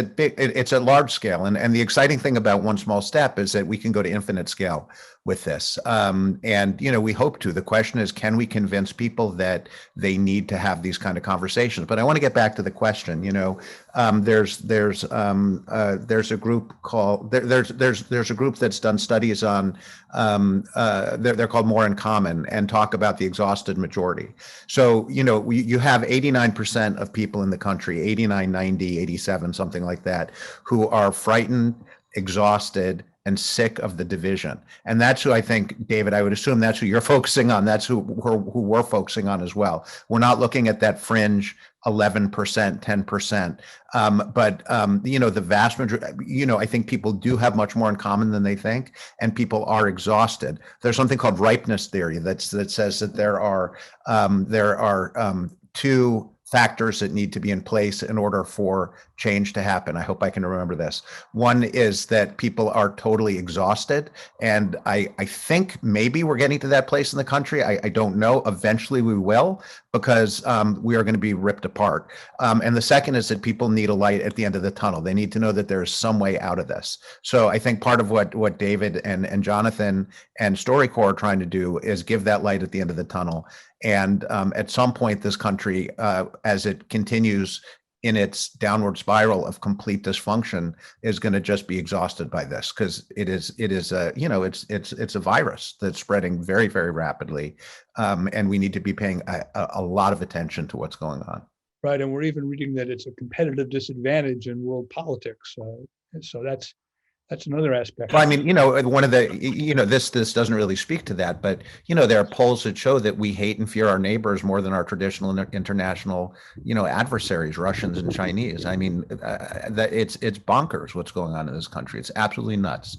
a large scale, and the exciting thing about One Small Step is that we can go to infinite scale with this, and we hope to. The question is, can we convince people that they need to have these kind of conversations? But I want to get back to the question. There's a group called there's a group that's done studies on they're called More in Common, and talk about the exhausted majority. So you have 89% of people in the country, 89, 90, 87, something like that, who are frightened, exhausted, and sick of the division. And that's who I think, David, I would assume that's who you're focusing on. That's who we're focusing on as well. We're not looking at that fringe 11%, 10%. But the vast majority, I think people do have much more in common than they think, and people are exhausted. There's something called Ripeness Theory that says that there are two factors that need to be in place in order for change to happen. I hope I can remember this. One is that people are totally exhausted. And I think maybe we're getting to that place in the country. I don't know. Eventually we will, because we are going to be ripped apart. And the second is that people need a light at the end of the tunnel. They need to know that there's some way out of this. So I think part of what David and Jonathan and StoryCorps are trying to do is give that light at the end of the tunnel. And at some point, this country, as it continues in its downward spiral of complete dysfunction, is going to just be exhausted by this, because it's a virus that's spreading very, very rapidly, and we need to be paying a lot of attention to what's going on.
Right, and we're even reading that it's a competitive disadvantage in world politics. So that's another aspect.
Well, I mean, one of the, this doesn't really speak to that, but, there are polls that show that we hate and fear our neighbors more than our traditional international, adversaries, Russians and Chinese. I mean, that it's bonkers what's going on in this country. It's absolutely nuts.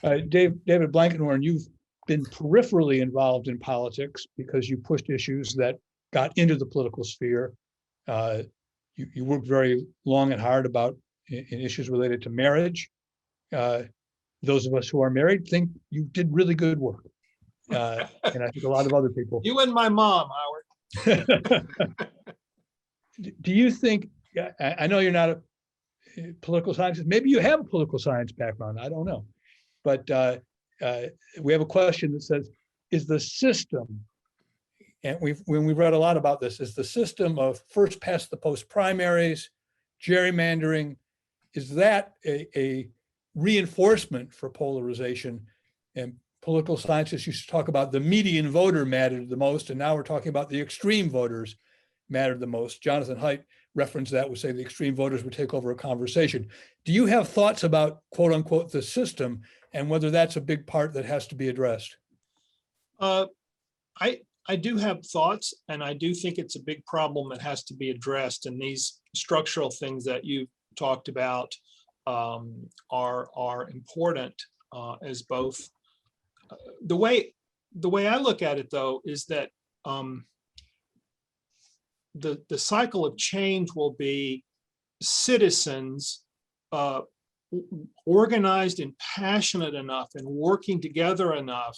David Blankenhorn, you've been peripherally involved in politics because you pushed issues that got into the political sphere. You worked very long and hard in issues related to marriage. Those of us who are married think you did really good work. And I think a lot of other people.
You and my mom, Howard.
Do you think, I know you're not a political scientist, maybe you have a political science background, I don't know. But we have a question that says, is the system, and we've read a lot about this, is the system of first past the post primaries, gerrymandering, is that a reinforcement for polarization? And political scientists used to talk about the median voter mattered the most, and now we're talking about the extreme voters mattered the most. Jonathan Haidt referenced that, would say the extreme voters would take over a conversation. Do you have thoughts about, quote unquote, the system, and whether that's a big part that has to be addressed?
I do have thoughts, and I do think it's a big problem that has to be addressed. And these structural things that you talked about are important as both. The way I look at it, though, is that the cycle of change will be citizens organized and passionate enough and working together enough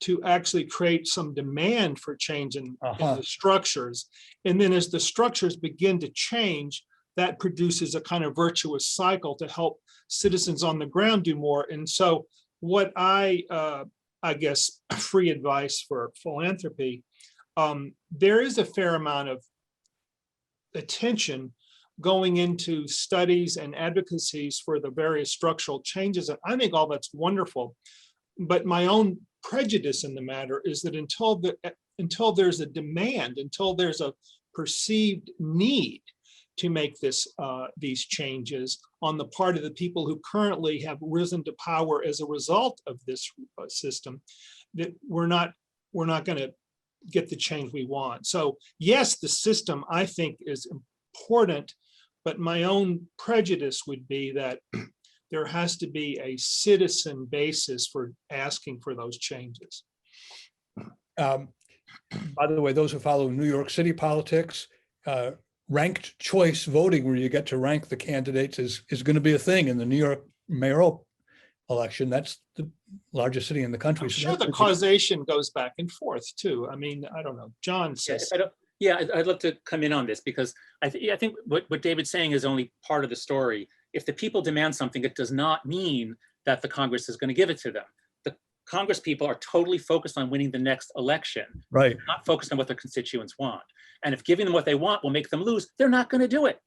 to actually create some demand for change in the structures. And then as the structures begin to change, that produces a kind of virtuous cycle to help citizens on the ground do more. And so what I guess, free advice for philanthropy, there is a fair amount of attention going into studies and advocacies for the various structural changes. And I think all that's wonderful. But my own prejudice in the matter is that until there's a demand, until there's a perceived need to make these changes on the part of the people who currently have risen to power as a result of this system, that we're not going to get the change we want. So yes, the system I think is important, but my own prejudice would be that there has to be a citizen basis for asking for those changes.
By the way, those who follow New York City politics, ranked choice voting, where you get to rank the candidates, is going to be a thing in the New York mayoral election. That's the largest city in the country.
I'm
So
sure the causation goes back and forth too. I mean, I don't know. John says.
I'd love to come in on this, because I think what David's saying is only part of the story. If the people demand something, it does not mean that the Congress is going to give it to them. The Congress people are totally focused on winning the next election,
right?
Not focused on what their constituents want. And if giving them what they want will make them lose, they're not going to do it.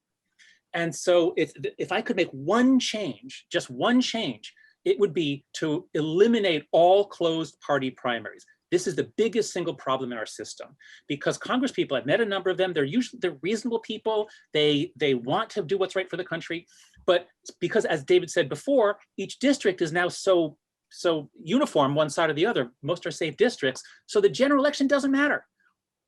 And so if I could make one change, just one change, it would be to eliminate all closed party primaries. This is the biggest single problem in our system, because Congress people, I've met a number of them, they're reasonable people. They want to do what's right for the country. But because, as David said before, each district is now so uniform, one side or the other, most are safe districts. So the general election doesn't matter.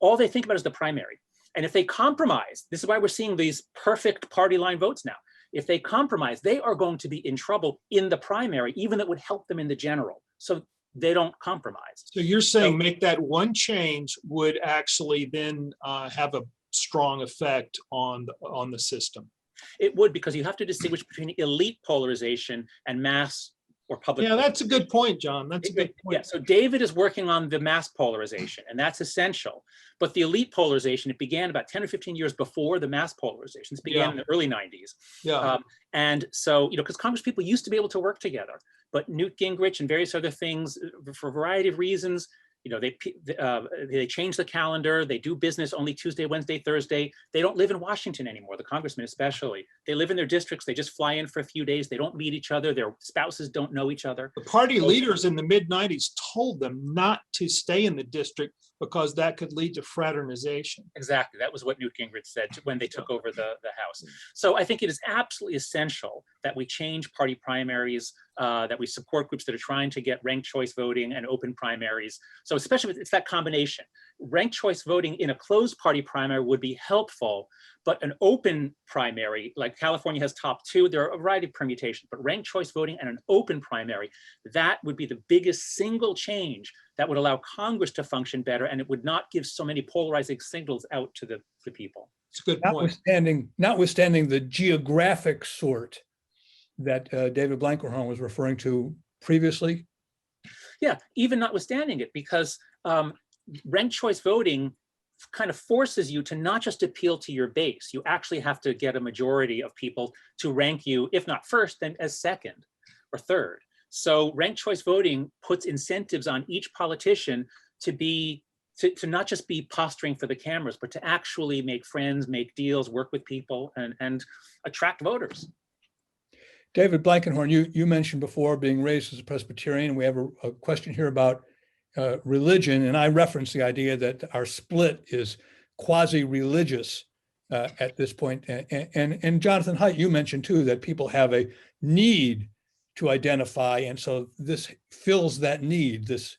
All they think about is the primary. And if they compromise, this is why we're seeing these perfect party line votes now. If they compromise, they are going to be in trouble in the primary, even that would help them in the general. So they don't compromise.
So you're saying make that one change would actually then have a strong effect on the system?
It would, because you have to distinguish between elite polarization and mass or public.
Yeah, that's a good point, John. That's a good point.
Yeah, so David is working on the mass polarization, and that's essential. But the elite polarization, it began about 10 or 15 years before the mass polarization. This began in the early 90s.
Yeah.
And so, because Congress people used to be able to work together, but Newt Gingrich and various other things, for a variety of reasons, they change the calendar. They do business only Tuesday, Wednesday, Thursday. They don't live in Washington anymore, the congressmen especially. They live in their districts. They just fly in for a few days. They don't meet each other. Their spouses don't know each other.
The party leaders in the mid-90s told them not to stay in the district because that could lead to fraternization.
Exactly. That was what Newt Gingrich said when they took over the House. So I think it is absolutely essential that we change party primaries, that we support groups that are trying to get ranked choice voting and open primaries. So especially if it's that combination. Ranked choice voting in a closed party primary would be helpful, but an open primary, like California has top two, there are a variety of permutations, but ranked choice voting and an open primary, that would be the biggest single change that would allow Congress to function better, and it would not give so many polarizing signals out to the people.
It's a good point.
Notwithstanding the geographic sort that David Blankenhorn was referring to previously.
Yeah, even notwithstanding it, because ranked choice voting kind of forces you to not just appeal to your base. You actually have to get a majority of people to rank you, if not first, then as second or third. So ranked choice voting puts incentives on each politician to not just be posturing for the cameras, but to actually make friends, make deals, work with people, and attract voters.
David Blankenhorn, you mentioned before being raised as a Presbyterian. We have a question here about religion, and I referenced the idea that our split is quasi-religious at this point. And Jonathan Haidt, you mentioned too that people have a need to identify, and so this fills that need, this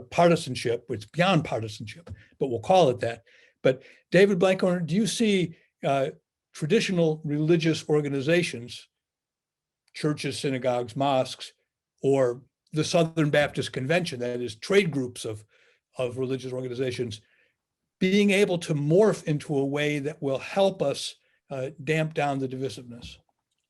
partisanship, which is beyond partisanship, but we'll call it that. But David Blankenhorn, do you see traditional religious organizations, churches, synagogues, mosques, or the Southern Baptist Convention, that is trade groups of religious organizations, being able to morph into a way that will help us damp down the divisiveness?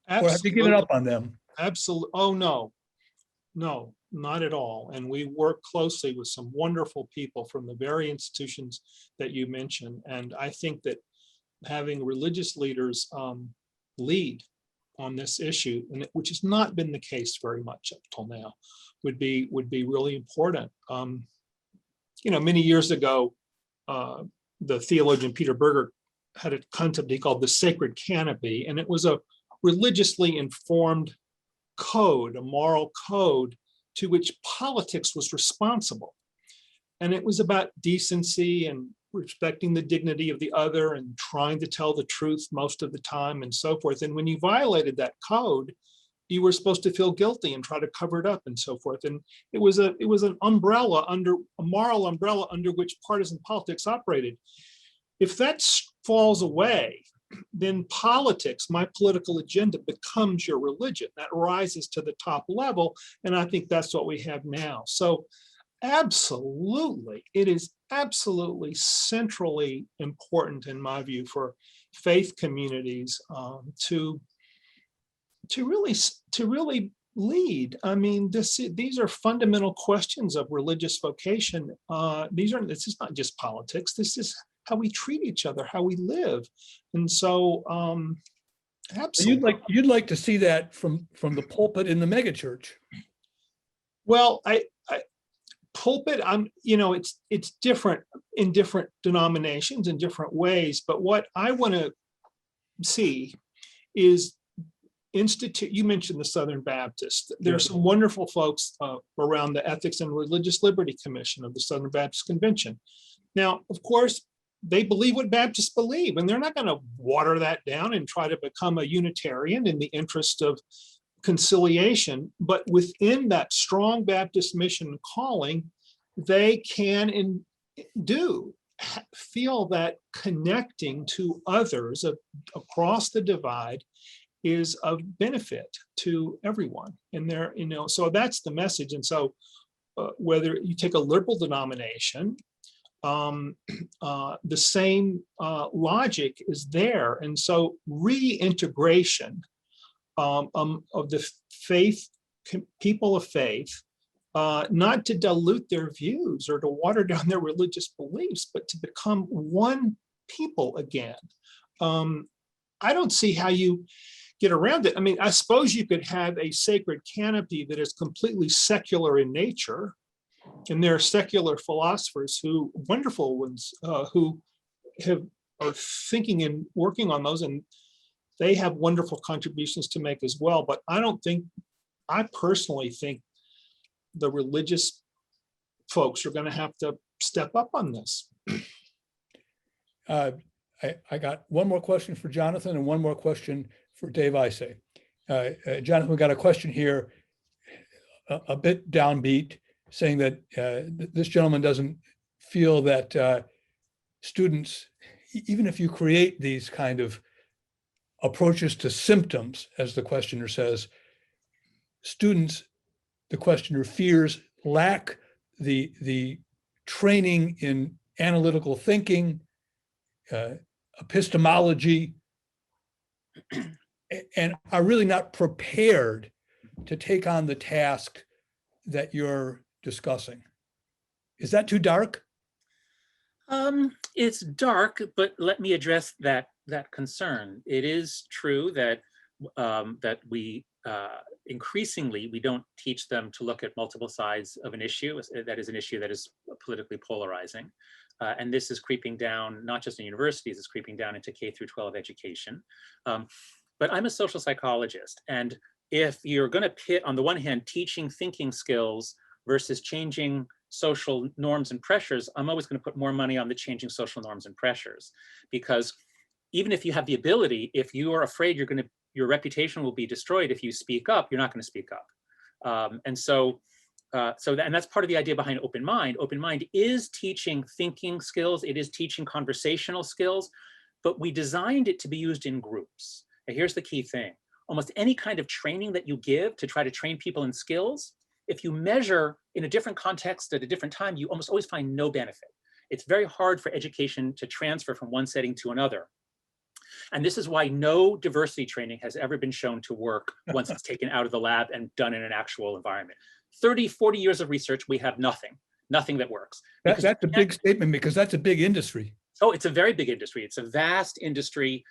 Absolutely.
Or have you given up on them?
Absolutely. Oh, no, not at all. And we work closely with some wonderful people from the very institutions that you mentioned. And I think that having religious leaders lead on this issue, and which has not been the case very much up till now, would be really important. Many years ago, the theologian Peter Berger had a concept he called the Sacred Canopy, and it was a religiously informed code, a moral code to which politics was responsible. And it was about decency and respecting the dignity of the other and trying to tell the truth most of the time and so forth. And when you violated that code, you were supposed to feel guilty and try to cover it up and so forth. And it was an umbrella, a moral umbrella under which partisan politics operated. If that falls away, then politics, my political agenda, becomes your religion. That rises to the top level. And I think that's what we have now. So absolutely, it is absolutely centrally important, in my view, for faith communities to really lead. I mean, these are fundamental questions of religious vocation. This is not just politics. This is how we treat each other, how we live. And so absolutely.
You'd like to see that from the pulpit in the megachurch.
Well, pulpit, it's different in different denominations in different ways. But what I want to see is you mentioned the Southern Baptist. There are some wonderful folks around the Ethics and Religious Liberty Commission of the Southern Baptist Convention. Now, of course, they believe what Baptists believe, and they're not going to water that down and try to become a Unitarian in the interest of conciliation. But within that strong Baptist mission calling, they can and do feel that connecting to others across the divide is of benefit to everyone. And so that's the message. And so whether you take a liberal denomination, the same logic is there. And so reintegration of the faith, people of faith, not to dilute their views or to water down their religious beliefs, but to become one people again. I don't see how you get around it. I mean, I suppose you could have a sacred canopy that is completely secular in nature. And there are secular philosophers wonderful ones, who are thinking and working on those, and they have wonderful contributions to make as well. But I personally think the religious folks are going to have to step up on this.
I got one more question for Jonathan and one more question for Dave Isay. Jonathan, we got a question here, a bit downbeat, saying that this gentleman doesn't feel that students, even if you create these kind of approaches to symptoms, as the questioner says, students, the questioner fears, lack the training in analytical thinking, epistemology, and are really not prepared to take on the task that you're discussing. Is that too dark?
It's dark, but let me address that concern. It is true that we increasingly, we don't teach them to look at multiple sides of an issue. That is an issue that is politically polarizing. And this is creeping down, not just in universities, it's creeping down into K through 12 education. But I'm a social psychologist. And if you're going to pit, on the one hand, teaching thinking skills versus changing social norms and pressures, I'm always going to put more money on the changing social norms and pressures. Because even if you have the ability, if you are afraid your reputation will be destroyed if you speak up, you're not going to speak up. And that's part of the idea behind open mind. Open mind is teaching thinking skills. It is teaching conversational skills, but we designed it to be used in groups. And here's the key thing. Almost any kind of training that you give to try to train people in skills, if you measure in a different context at a different time, you almost always find no benefit. It's very hard for education to transfer from one setting to another. And this is why no diversity training has ever been shown to work once it's taken out of the lab and done in an actual environment. 30, 40 years of research, we have nothing that works.
That's a big statement, because that's a big industry.
Oh, it's a very big industry. It's a vast industry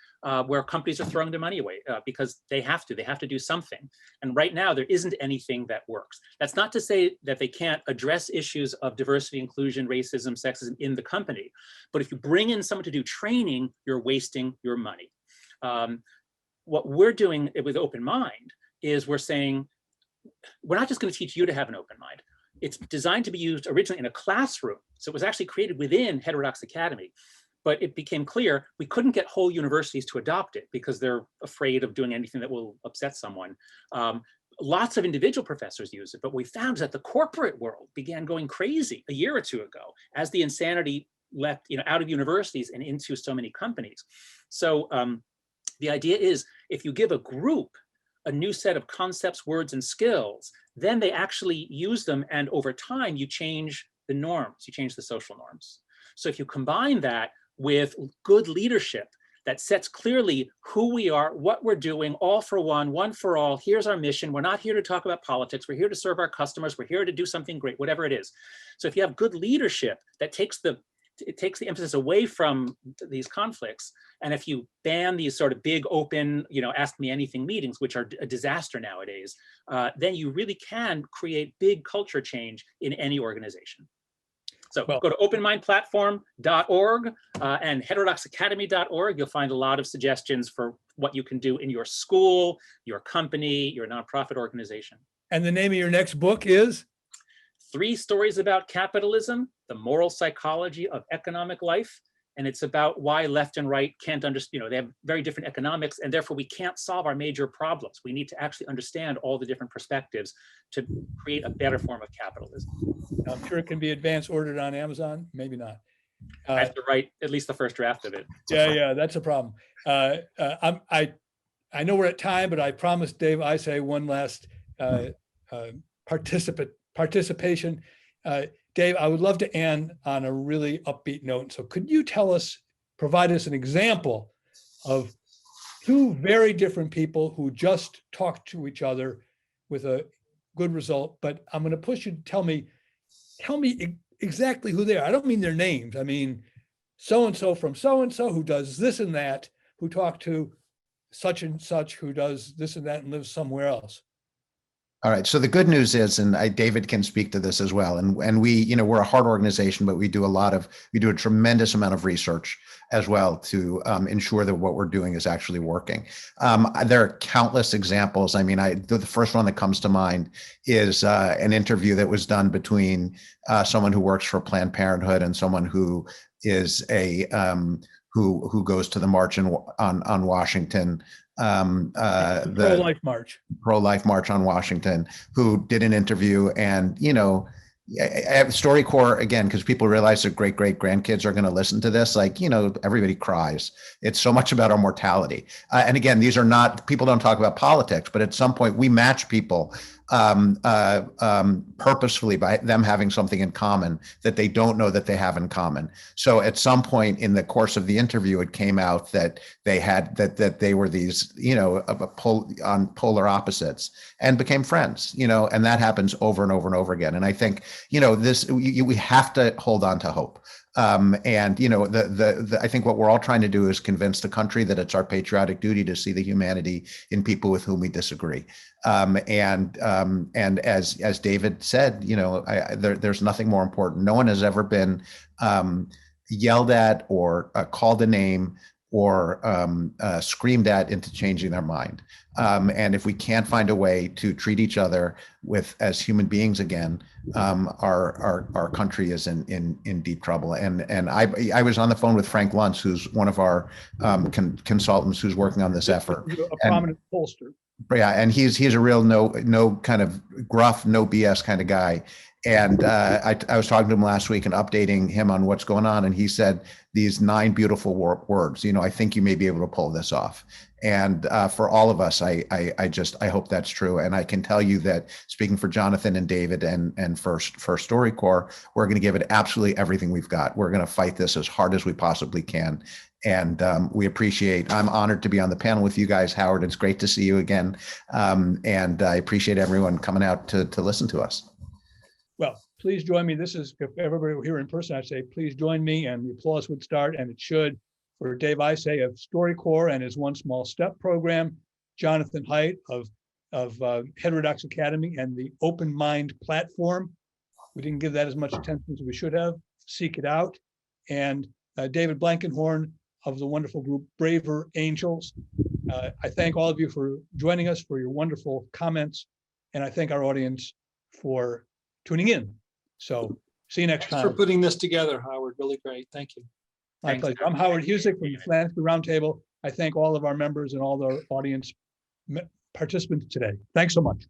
where companies are throwing their money away because they have to do something. And right now there isn't anything that works. That's not to say that they can't address issues of diversity, inclusion, racism, sexism in the company. But if you bring in someone to do training, you're wasting your money. What we're doing with Open Mind is we're saying, we're not just going to teach you to have an open mind. It's designed to be used originally in a classroom. So it was actually created within Heterodox Academy, but it became clear we couldn't get whole universities to adopt it because they're afraid of doing anything that will upset someone. Lots of individual professors use it, but we found that the corporate world began going crazy a year or two ago as the insanity let, out of universities and into so many companies. So the idea is, if you give a group a new set of concepts, words, and skills, then they actually use them, and over time you change the norms, you change the social norms. So if you combine that with good leadership that sets clearly who we are, what we're doing, all for one for all, here's our mission, we're not here to talk about politics, we're here to serve our customers, we're here to do something great, whatever it is. So if you have good leadership that takes the emphasis away from these conflicts, and if you ban these sort of big open, ask me anything meetings, which are a disaster nowadays, then you really can create big culture change in any organization. So go to openmindplatform.org and heterodoxacademy.org. You'll find a lot of suggestions for what you can do in your school, your company, your nonprofit organization.
And the name of your next book is?
3 Stories About Capitalism, the Moral Psychology of Economic Life. And it's about why left and right can't understand, they have very different economics, and therefore we can't solve our major problems. We need to actually understand all the different perspectives to create a better form of capitalism.
I'm sure it can be advance ordered on Amazon, maybe not.
I have to write at least the first draft of it.
Yeah, that's a problem. I know we're at time, but I promised Dave Isay one last participation. Dave, I would love to end on a really upbeat note. So could you provide us an example of 2 very different people who just talked to each other with a good result? But I'm going to push you to tell me exactly who they are. I don't mean their names. I mean, so-and-so from so-and-so who does this and that, who talked to such and such who does this and that and lives somewhere else.
All right. So the good news is, and David can speak to this as well. And we, we're a hard organization, but we do a tremendous amount of research as well to ensure that what we're doing is actually working. There are countless examples. I mean, the first one that comes to mind is an interview that was done between someone who works for Planned Parenthood and someone who is who goes to the march on Washington.
Pro-life march
on Washington, who did an interview, and StoryCorps, again, because people realize their great grandkids are going to listen to this, everybody cries. It's so much about our mortality, and again, these are not, people don't talk about politics, but at some point we match people purposefully by them having something in common that they don't know that they have in common. So at some point in the course of the interview, it came out that they had that they were these, on polar opposites, and became friends, and that happens over and over and over again. And I think, we have to hold on to hope. And I think what we're all trying to do is convince the country that it's our patriotic duty to see the humanity in people with whom we disagree. And as David said, there's nothing more important. No one has ever been yelled at or called a name or screamed at into changing their mind. And if we can't find a way to treat each other as human beings again, our country is in deep trouble. And I was on the phone with Frank Luntz, who's one of our consultants who's working on this effort.
A prominent pollster.
Yeah, and he's a real no kind of gruff, no BS kind of guy. And I was talking to him last week and updating him on what's going on, and he said these 9 beautiful words. I think you may be able to pull this off. And for all of us, I hope that's true. And I can tell you that, speaking for Jonathan and David and for StoryCorps, we're going to give it absolutely everything we've got. We're going to fight this as hard as we possibly can. And I'm honored to be on the panel with you guys, Howard. It's great to see you again. And I appreciate everyone coming out to listen to us.
Well, please join me. This is, if everybody were here in person, I'd say, please join me, and the applause would start, and it should, for Dave Isay of StoryCorps and his One Small Step program, Jonathan Haidt of Heterodox Academy and the Open Mind platform. We didn't give that as much attention as we should have. Seek it out. And David Blankenhorn of the wonderful group Braver Angels. I thank all of you for joining us, for your wonderful comments, and I thank our audience for tuning in. So see you next time.
Thanks for putting this together, Howard. Really great. Thank you.
My pleasure. I'm Howard Husock from the Philanthropy Roundtable. I thank all of our members and all the audience participants today. Thanks so much.